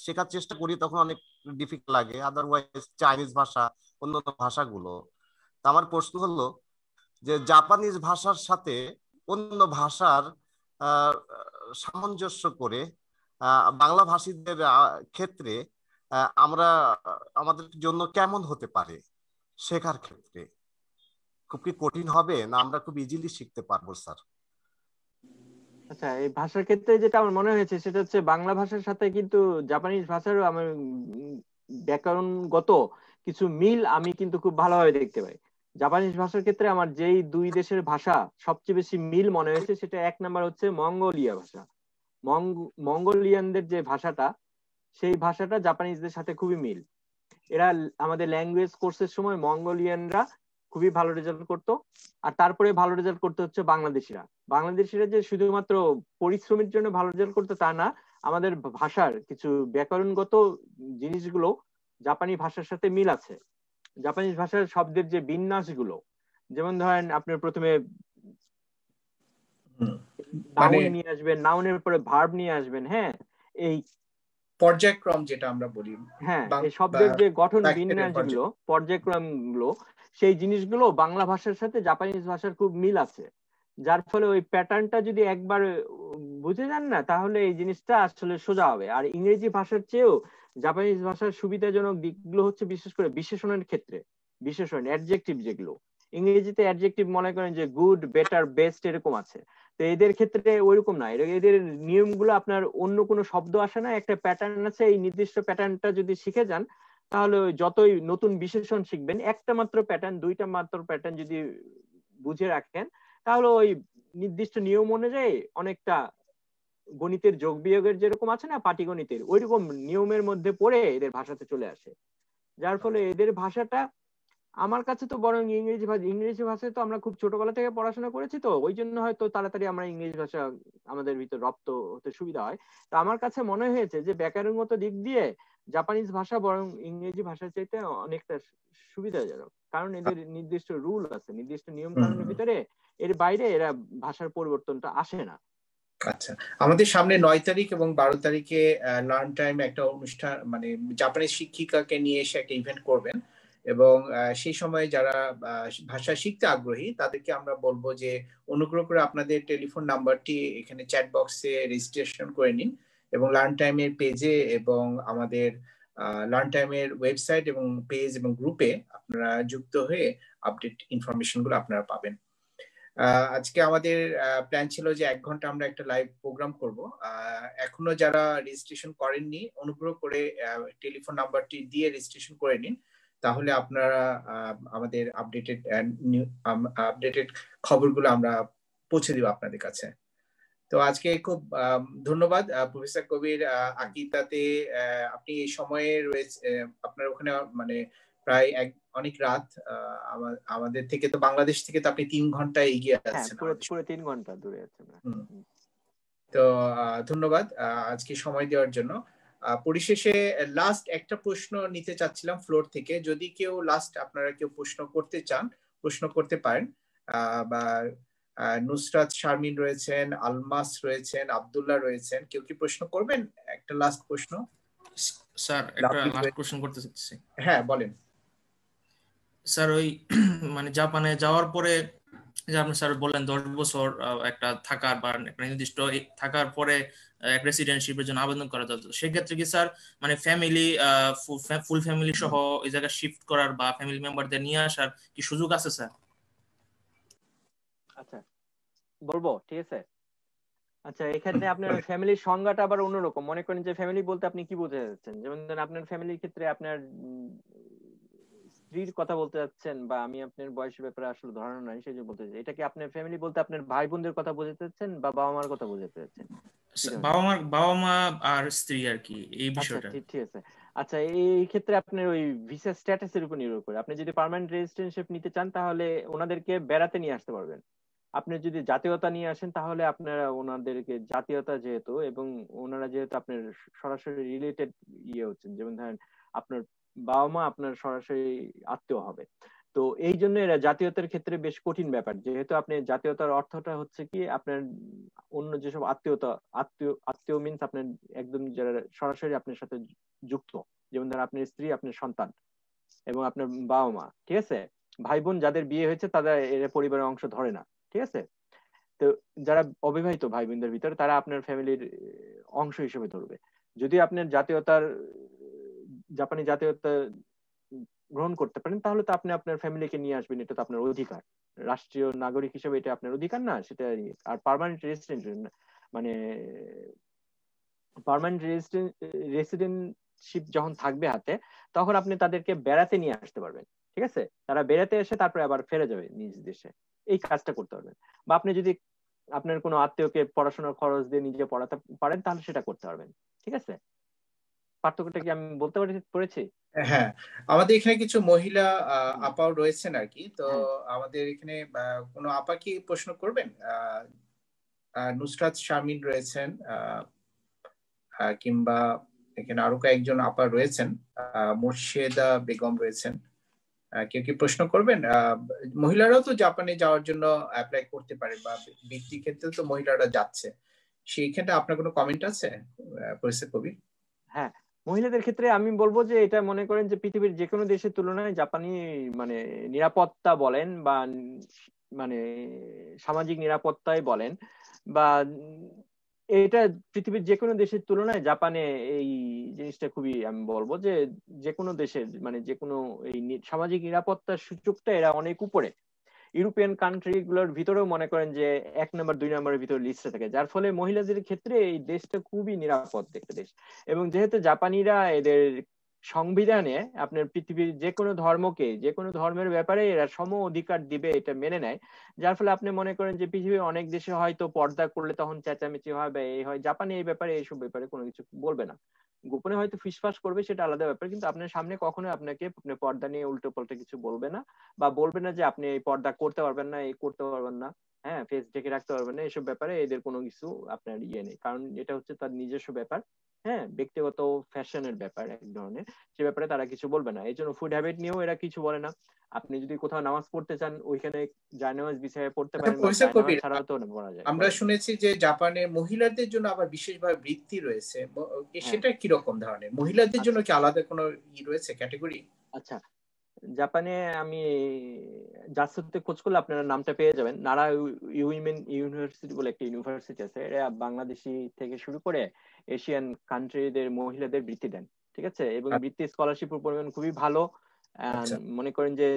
শেখার চেষ্টা করি তখন অনেক ডিফিকাল্ট লাগে, আদারওয়াইজ চাইনিজ ভাষা, অন্যান্য ভাষাগুলো। আমার প্রশ্ন হলো যে জাপানিজ ভাষার সাথে অন্য ভাষার সামঞ্জস্য করে বাংলা ভাষীদের ক্ষেত্রে আমরা আমাদের জন্য কেমন হতে পারে শেখার ক্ষেত্রে? খুব কি কঠিন হবে না আমরা খুব ইজিলি শিখতে পারবো স্যার? আচ্ছা, এই ভাষার ক্ষেত্রে যেটা আমার মনে হয়েছে সেটা হচ্ছে বাংলা ভাষার সাথে কিন্তু জাপানিজ ভাষারও আমার ব্যাকরণগত কিছু মিল আমি কিন্তু খুব ভালোভাবে দেখতে পাই। জাপানিজ ভাষার ক্ষেত্রে আমার যেই দুই দেশের ভাষা সবচেয়ে বেশি মিল মনে হয়েছে সেটা এক নাম্বার হচ্ছে মঙ্গোলিয়া ভাষা। মঙ্গোলিয়ানদের যে ভাষাটা, সেই ভাষাটা জাপানিজদের সাথে খুবই মিল। এরা আমাদের ল্যাঙ্গুয়েজ কোর্সের সময় মঙ্গোলিয়ানরা খুবই ভালো রেজাল্ট করতো, আর তারপরে ভালো রেজাল্ট করতে হচ্ছে বাংলাদেশিরা যে শুধুমাত্র পরিশ্রমের জন্য ভালো রেজাল্ট করতো তা না, আমাদের ভাষার কিছু ব্যাকরণগত জিনিসগুলো জাপানি ভাষার সাথে মিল আছে। জাপানিজ ভাষার শব্দের যে বিন্যাসগুলো, যেমন ধরেন আপনার প্রথমে নাউন নিয়ে আসবেন, নাউনের পরে ভার্ব নিয়ে আসবেন, হ্যাঁ, এই পর্যায়ক্রম যেটা আমরা বলি, হ্যাঁ, এই শব্দের যে গঠন বিন্যাস গুলো, পর্যায়ক্রম গুলো, সেই জিনিসগুলো বাংলা ভাষার সাথে জাপানিজ ভাষার খুব মিল আছে। যার ফলে ওই প্যাটার্নটা যদি একবার বুঝে যান না, তাহলে এই জিনিসটা আসলে সোজা হবে। আর ইংরেজি ভাষার চেয়েও জাপানিজ ভাষার সুবিধাজনক দিকগুলো হচ্ছে বিশেষ করে বিশেষণের ক্ষেত্রে, বিশেষণ অ্যাডজেক্টিভ যেগুলো, ইংরেজিতে অ্যাডজেক্টিভ মনে করেন যে গুড, বেটার, বেস্ট এরকম আছে, তো এদের ক্ষেত্রে ওইরকম না। এদের নিয়মগুলো আপনার অন্য কোনো শব্দ আসে না, একটা প্যাটার্ন আছে, এই নির্দিষ্ট প্যাটার্নটা যদি শিখে যান তাহলে যতই নতুন বিশেষণ শিখবেন, একটা মাত্র প্যাটার্ন, দুইটা মাত্র প্যাটার্ন যদি বুঝে রাখেন, তাহলে ওই নির্দিষ্ট নিয়ম অনুযায়ী অনেকটা গণিতের যোগ বিয়োগের যেরকম আছে না পাটিগণিতের, ওইরকম নিয়মের মধ্যে পড়ে এদের ভাষাতে চলে আসে। যার ফলে এদের ভাষাটা আমার কাছে তো বরং ইংরেজি ভাষায় তো আমরা খুব ছোটবেলা থেকে পড়াশোনা করেছি, তো ওই জন্য হয়তো তাড়াতাড়ি আমরা ইংরেজি ভাষা আমাদের ভিতর রপ্ত হতে সুবিধা হয়। তো আমার কাছে মনে হয়েছে যে ব্যাকরণগত দিক দিয়ে জাপানিজ ভাষা বরং ইংরেজি ভাষার চাইতে অনেকটা সুবিধাজনক, কারণ এদের নির্দিষ্ট রুল আছে, নির্দিষ্ট নিয়ম কানুনের ভিতরে, এর বাইরে এরা ভাষার পরিবর্তনটা আসে না। আচ্ছা, আমাদের সামনে 9 তারিখ এবং 12 তারিখে লার্ন টাইম একটা অনুষ্ঠান, মানে জাপানিজ শিক্ষিকাকে নিয়ে এসে একটা ইভেন্ট করবেন, এবং সেই সময় যারা ভাষা শিখতে আগ্রহী তাদেরকে আমরা বলবো যে অনুগ্রহ করে আপনাদের টেলিফোন নাম্বারটি এখানে চ্যাট বক্সে রেজিস্ট্রেশন করে নিন, এবং লার্ন টাইমের পেজে এবং আমাদের লার্ন টাইমের ওয়েবসাইট এবং পেজ এবং গ্রুপে আপনারা যুক্ত হয়ে আপডেট ইনফরমেশন গুলো আপনারা পাবেন। আজকে আমাদের প্ল্যান ছিল যে 1 ঘন্টা আমরা একটা লাইভ প্রোগ্রাম করব। এখনো যারা রেজিস্ট্রেশন করেননি অনুগ্রহ করে টেলিফোন নাম্বারটি দিয়ে রেজিস্ট্রেশন করে নিন, তাহলে আপনারা আমাদের আপডেটেড খবরগুলো আমরা পৌঁছে দিব আপনাদের কাছে। তো আজকে খুব ধন্যবাদ প্রফেসর কবির আকিতাতে আপনি এই সময়ে রয়েছে আপনার ওখানে মানে প্রায় অনেক রাত আমাদের থেকে তো বাংলাদেশ থেকে তো আপনি 3 ঘন্টা এগিয়ে আছেন পুরো 3 ঘন্টা দূরে আছেন তো ধন্যবাদ আজকে সময় দেওয়ার জন্য পরিশেষে লাস্ট একটা প্রশ্ন নিতে চাচ্ছিলাম ফ্লোর থেকে যদি কেউ লাস্ট আপনারা কেউ প্রশ্ন করতে চান প্রশ্ন করতে পারেন বা নুসরাত শারমিন রয়েছেন আলমাস রয়েছেন আব্দুল্লাহ রয়েছেন কেউ কি প্রশ্ন করবেন একটা লাস্ট প্রশ্ন স্যার একটা লাস্ট প্রশ্ন করতে চাচ্ছি হ্যাঁ বলেন স্যার ওই মানে জাপানে যাওয়ার পরে যে আপনি স্যার বললেন 10 বছর একটা থাকার বা একটা নির্দিষ্ট থাকার পরে এক রেসিডেন্টশিপের জন্য আবেদন করা যেত সেক্ষেত্রে কি স্যার মানে ফ্যামিলি ফুল ফ্যামিলি সহ ওই জায়গায় শিফট করার বা ফ্যামিলি মেম্বারদের নিয়ে আসার কি সুযোগ আছে স্যার আচ্ছা বলবো ঠিক আছে আচ্ছা এখানে আপনার ফ্যামিলির সংজ্ঞাটা আবার অন্যরকম মনে করেন যে ফ্যামিলি বলতে আপনি কি বোঝাতে চাচ্ছেন যেমন ধরেন আপনার ফ্যামিলির ক্ষেত্রে আপনার স্ত্রীর কথা বলতে যাচ্ছেন বা আমি আপনার বয়সের ব্যাপারে আসলে ধারণা নাই সেই জন্য বলতে চাই এটা কি আপনার ফ্যামিলি বলতে আপনার ভাই বোনদের কথা বোঝাতে চাচ্ছেন বা বাবা মার কথা বোঝাতে চাচ্ছেন বাবা মা আর স্ত্রী আর কি এই বিষয়টা ঠিক আছে আচ্ছা এই ক্ষেত্রে আপনার ওই ভিসা স্ট্যাটাসের উপর নির্ভর করে আপনি যদি পার্মানেন্ট রেসিডেন্টশিপ নিতে চান তাহলে ওনাদেরকে বেড়াতে নিয়ে আসতে পারবেন আপনি যদি জাতীয়তা নিয়ে আসেন তাহলে আপনারা ওনাদেরকে জাতীয়তা যেহেতু এবং ওনারা যেহেতু আপনার সরাসরি রিলেটেড হচ্ছেন যেমন ধরেন আপনার বাবা মা আপনার সরাসরি আত্মীয় হবে তো এই জন্য এরা জাতীয়তার ক্ষেত্রে বেশ কঠিন ব্যাপার যেহেতু আপনি জাতীয়তার অর্থটা হচ্ছে কি আপনার অন্য যেসব আত্মীয় মিনস আপনার একদম যারা সরাসরি আপনার সাথে যুক্ত যেমন ধরেন আপনার স্ত্রী আপনার সন্তান এবং আপনার বাবা মা ঠিক আছে ভাই বোন যাদের বিয়ে হয়েছে তারা এর পরিবারের অংশ ধরে না ঠিক আছে তো যারা অবিবাহিত ভাই বোনদের ভিতরে তারা আপনার ফ্যামিলির অংশ হিসেবে ধরবে যদি আপনার জাপানি জাতীয়তা গ্রহণ করতে পারেন তাহলে তো আপনি আপনার ফ্যামিলিকে নিয়ে আসবেন এটা তো আপনার অধিকার রাষ্ট্রীয় নাগরিক হিসেবে এটা আপনার অধিকার না সেটা আর পার্মানেন্ট রেসিডেন্টশিপ যখন থাকবে হাতে তখন আপনি তাদেরকে বেড়াতে নিয়ে আসতে পারবেন ঠিক আছে তারা বেড়াতে এসে তারপরে আবার ফিরে যাবে নিজ দেশে এই কাজটা করতে পারবেন বা আপনি যদি আপনার কোনো আত্মীয়কে পড়াশোনার খরচ দিয়ে নিজে পড়াতে পারেন তাহলে সেটা করতে পারবেন ঠিক আছে পার্থক্যটা কি আমি বলতে পেরেছি হ্যাঁ আমাদের এখানে কিছু মহিলা আপাও রয়েছেন আর কি তো আমাদের এখানে কোনো আপা কি প্রশ্ন করবেন নুসরাত শারমিন রয়েছেন কিংবা এখানে আরো কয়েকজন আপা রয়েছেন মুর্শেদা বেগম রয়েছেন কেউ কি প্রশ্ন করবেন মহিলারাও তো জাপানে যাওয়ার জন্য অ্যাপ্লাই করতে পারে বা বৃত্তি ক্ষেত্রে তো মহিলারা যাচ্ছে সেই ক্ষেত্রে আপনার কোনো কমেন্ট আছে প্রফেসর কবির হ্যাঁ মহিলাদের ক্ষেত্রে আমি বলবো যে এটা মনে করেন যে পৃথিবীর যে কোনো দেশের তুলনায় জাপানি মানে নিরাপত্তা বলেন বা মানে সামাজিক নিরাপত্তাই বলেন বা এটা পৃথিবীর যে কোনো দেশের তুলনায় জাপানে এই জিনিসটা খুবই আমি বলবো যে যে কোনো দেশের মানে যে কোনো এই সামাজিক নিরাপত্তার সূচকটা এরা অনেক উপরে ইউরোপিয়ান কান্ট্রি গুলোর ভিতরেও মনে করেন যে 1 নম্বর 2 নম্বরের ভিতরে লিস্টে থাকে যার ফলে মহিলাদের ক্ষেত্রে এই দেশটা খুবই নিরাপদ একটা দেশ এবং যেহেতু জাপানিরা এদের সংবিধানে আপনার পৃথিবীর যে কোনো ধর্মকে যে কোনো ধর্মের ব্যাপারে এরা সম অধিকার দিবে এটা মেনে নেয় যার ফলে আপনি মনে করেন যে পৃথিবীর অনেক দেশে হয়তো পর্দা করলে তখন চেঁচামেচি হয় বা এই হয় জাপানে এই ব্যাপারে এইসব ব্যাপারে কোনো কিছু বলবে না গোপনে হয়তো ফিসফাস করবে সেটা আলাদা ব্যাপার কিন্তু আপনার সামনে কখনো আপনাকে পর্দা নিয়ে উল্টো পাল্টা কিছু বলবে না বা বলবে না যে আপনি এই পর্দা করতে পারবেন না এই করতে পারবেন না হ্যাঁ ফেস ঢেকে রাখতে পারবেন না এসব ব্যাপারে এদের কোনো কিছু আপনার নেই কারণ এটা হচ্ছে তার নিজস্ব ব্যাপার হ্যাঁ ব্যক্তিগত ফ্যাশনের ব্যাপার এক ধরনের সে ব্যাপারে তারা কিছু বলবে না এই জন্য ফুড হ্যাবিট নিয়েও এরা কিছু বলে না আপনি যদি কোথাও নামাজ পড়তে চান ওইখানে জায়নামাজ বিছায় পড়তে পারেন ছাড়াও তো পড়া যায় আমরা শুনেছি যে জাপানের মহিলাদের জন্য আবার বিশেষভাবে বৃত্তি রয়েছে সেটা কি রকম ধরনের মহিলাদের জন্য কি আলাদা কোনো রয়েছে ক্যাটাগরি আচ্ছা জাপানে আমি জাসুতে খোঁজ করলে আপনারা নামটা পেয়ে যাবেন নারা উইমেন ইউনিভার্সিটি বলে একটা ইউনিভার্সিটি আছে এরা বাংলাদেশি থেকে শুরু করে এশিয়ান কান্ট্রিদের মহিলাদের বৃত্তি দেন ঠিক আছে এবং বৃত্তি স্কলারশিপের পরিমাণ খুবই ভালো মনে করেন যে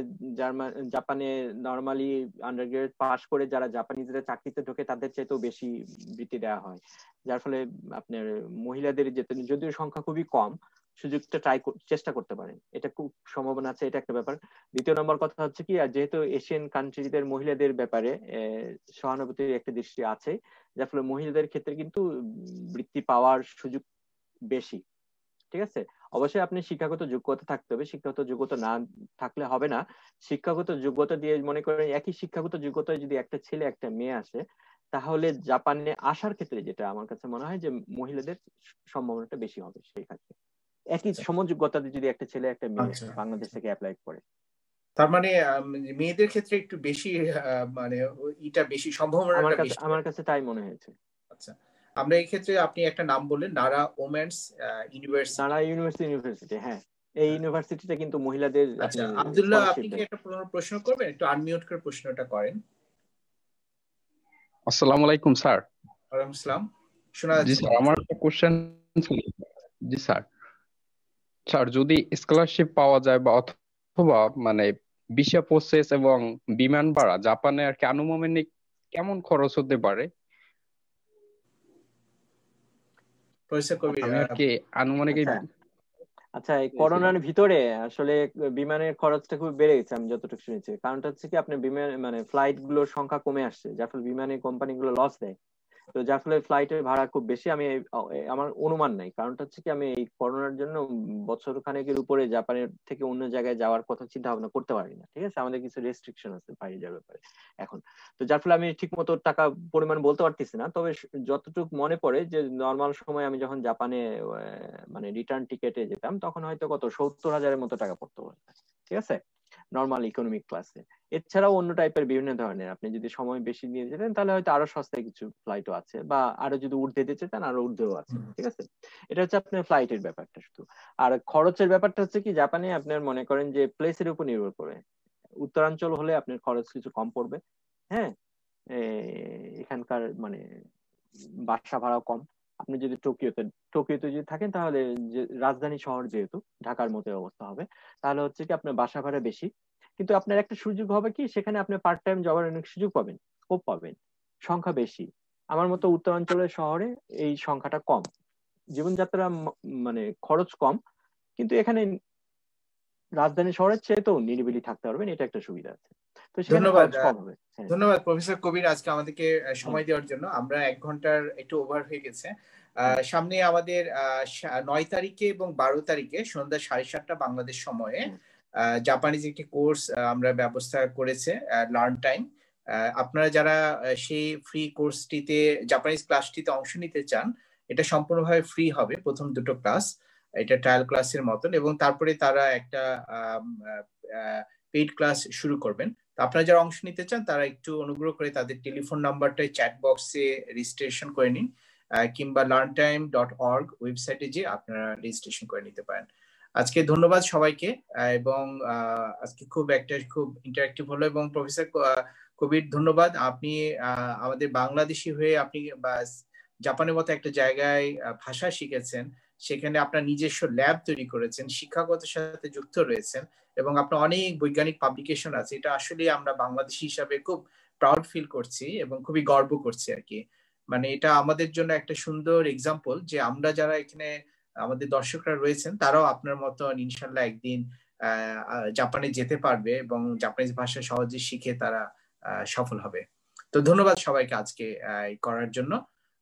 জাপানে নরমালি আন্ডারগ্রেড পাস করে যারা জাপানিজরা চাকরিতে ঢোকে তাদের চাইতেও বেশি বৃত্তি দেওয়া হয় যার ফলে আপনার মহিলাদের যদিও সংখ্যা খুবই কম সুযোগটা চেষ্টা করতে পারেন, এটা খুব সম্ভাবনা আছে, এটা একটা ব্যাপার। দ্বিতীয় নম্বর কথা হচ্ছে কি, যেহেতু এশিয়ান কান্ট্রিদের মহিলাদের ব্যাপারে সহানুভূতির একটা দৃষ্টি আছে, যার ফলে মহিলাদের ক্ষেত্রে কিন্তু বৃত্তি পাওয়ার সুযোগ বেশি। ঠিক আছে, অবশ্যই আপনি শিক্ষাগত যোগ্যতা থাকতে হবে, শিক্ষাগত যোগ্যতা না থাকলে হবে না। শিক্ষাগত যোগ্যতা দিয়ে মনে করেন একই শিক্ষাগত যোগ্যতায় যদি একটা ছেলে একটা মেয়ে আসে, তাহলে জাপানে আসার ক্ষেত্রে যেটা আমার কাছে মনে হয় যে মহিলাদের সম্ভাবনাটা বেশি হবে সেই ক্ষেত্রে, একই সমযোগ্যতাতে যদি একটা ছেলে একটা মেয়ে বাংলাদেশ থেকে অ্যাপ্লাই করে। তার মানে মেয়েদের ক্ষেত্রে একটু বেশি মানে এটা বেশি সম্ভাবনাটা বেশি আমার কাছে তাই মনে হয়েছে। আচ্ছা, আমরা এই ক্ষেত্রে আপনি একটা নাম বললেন, নারা ওমেন্স ইউনিভার্সিটি। নারা ইউনিভার্সিটি, হ্যাঁ, এই ইউনিভার্সিটিটা কিন্তু মহিলাদের। আচ্ছা আব্দুল্লাহ, আপনি কি একটা প্রশ্ন করবেন? একটু আনমিউট করে প্রশ্নটা করেন। আসসালামু আলাইকুম স্যার। ওয়ালাইকুম আসসালাম, শোনা যাচ্ছে? জি স্যার, আমার একটা কোশ্চেন ছিল। জি স্যার, স্যার যদি স্কলারশিপ পাওয়া যায় বা অথবা মানে ভিসা প্রসেস এবং বিমান ভাড়া জাপানে আর কি আনুমানিক কেমন খরচ হতে পারে? আমি আর কি আনুমানিক। আচ্ছা, এই করোনার ভিতরে আসলে বিমানের খরচটা খুব বেড়ে গেছে আমি যতটুকু শুনেছি। কারণটা হচ্ছে কি, আপনি বিমান মানে ফ্লাইট গুলোর সংখ্যা কমে আসছে, যার ফলে বিমানের কোম্পানিগুলো লস দেয়, তো যার ফলে ফ্লাইটের ভাড়া খুব বেশি। আমার অনুমান নাই, কারণটা হচ্ছে কি আমি এই করোনার জন্য বছর খানেকের উপরে জাপানের থেকে অন্য জায়গায় যাওয়ার কথা চিন্তা ভাবনা করতে পারি না। ঠিক আছে, আমাদের কিছু রেস্ট্রিকশন আছে বাইরে যাওয়ার ব্যাপারে এখন, তো যার ফলে আমি ঠিক মতো টাকা পরিমাণ বলতে পারতেছি না। তবে যতটুকু মনে পড়ে যে নর্মাল সময় আমি যখন জাপানে মানে রিটার্ন টিকেটে যেতাম, তখন হয়তো কত 70,000-এর মতো টাকা পড়তে পারে। ঠিক আছে, নর্মাল ইকোনমিক ক্লাসে। এছাড়াও অন্য টাইপের বিভিন্ন ধরনের, আপনি যদি সময় বেশি নিয়ে যেতেন তাহলে হয়তো আরো সস্তায় কিছু ফ্লাইটও আছে, বা আরো যদি উর্ধে দিতে চান আরো উর্ধেও আছে। ঠিক আছে, এটা হচ্ছে আপনার ফ্লাইটের ব্যাপারটা শুধু। আর খরচের ব্যাপারটা হচ্ছে কি, জাপানে আপনার মনে করেন যে প্লেসের উপর নির্ভর করে। উত্তরাঞ্চল হলে আপনার খরচ কিছু কম পড়বে, হ্যাঁ, এখানকার মানে বাসা ভাড়াও কম। আপনি যদি টোকিওতে যদি থাকেন, তাহলে যে রাজধানী শহর যেহেতু ঢাকার মতো অবস্থা হবে, তাহলে হচ্ছে কি আপনার বাসা ভাড়া বেশি। কিন্তু আপনার একটা সুযোগ হবে কি, সেখানে আপনি পার্ট টাইম জবের অনেক সুযোগ পাবেন, স্কোপ পাবেন, সংখ্যা বেশি। আমার মতো উত্তরাঞ্চলের শহরে এই সংখ্যাটা কম, জীবনযাত্রা মানে খরচ কম, কিন্তু এখানে রাজধানী শহরের চেয়ে তো নিরিবিলি থাকতে পারবেন, এটা একটা সুবিধা আছে। তো সেখানে খরচ কম হবে। ধন্যবাদ প্রফেসর কবির আজকে আমাদেরকে সময় দেওয়ার জন্য। আমরা 1 ঘন্টার একটু ওভার হয়ে গেছে। সামনে আমাদের 9 তারিখে এবং 12 তারিখে সন্ধ্যা 7:30 বাংলাদেশ সময়ে জাপানিজ একটি কোর্স আমরা ব্যবস্থা করেছে, লার্ন টাইম। আপনারা যারা সেই ফ্রি কোর্সটিতে জাপানিজ ক্লাসটিতে অংশ নিতে চান, এটা সম্পূর্ণভাবে ফ্রি হবে প্রথম 2টো ক্লাস, এটা ট্রায়াল ক্লাসের মতন, এবং তারপরে তারা একটা পেইড ক্লাস শুরু করবেন। আপনারা যারা অংশ নিতে চান তারা একটু অনুগ্রহ করে তাদের টেলিফোন নাম্বারটা চ্যাট বক্সে রেজিস্ট্রেশন করে নিন, কিংবা learntime.org ওয়েবসাইটে যে আপনারা রেজিস্ট্রেশন করে নিতে পারেন। আজকে ধন্যবাদ সবাইকে, এবং আজকে খুব ইন্টারেক্টিভ হলো। এবং প্রফেসর কবির ধন্যবাদ, আপনি আমাদের বাংলাদেশি হয়ে আপনি জাপানের মতো একটা জায়গায় ভাষা শিখেছেন, সেখানে আপনার নিজস্ব ল্যাব তৈরি করেছেন, শিক্ষাগতের সাথে যুক্ত রয়েছেন, এবং আপনার অনেক বৈজ্ঞানিক পাবলিকেশন আছে। এটা আসলে আমরা বাংলাদেশি হিসাবে খুব প্রাউড ফিল করছি এবং খুবই গর্ব করছি আর কি। মানে এটা আমাদের জন্য একটা সুন্দর এক্সাম্পল যে আমরা যারা এখানে আমাদের দর্শকরা রয়েছেন তারাও আপনার মতো ইনশাল্লাহ একদিন জাপানে যেতে পারবে এবং জাপানিজ ভাষা সহজে শিখে তারা সফল হবে। তো ধন্যবাদ সবাইকে আজকে করার জন্য।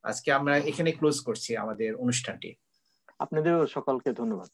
আজকে আমরা এখানে ক্লোজ করছি আমাদের অনুষ্ঠানটি। আপনাদেরও সকলকে ধন্যবাদ।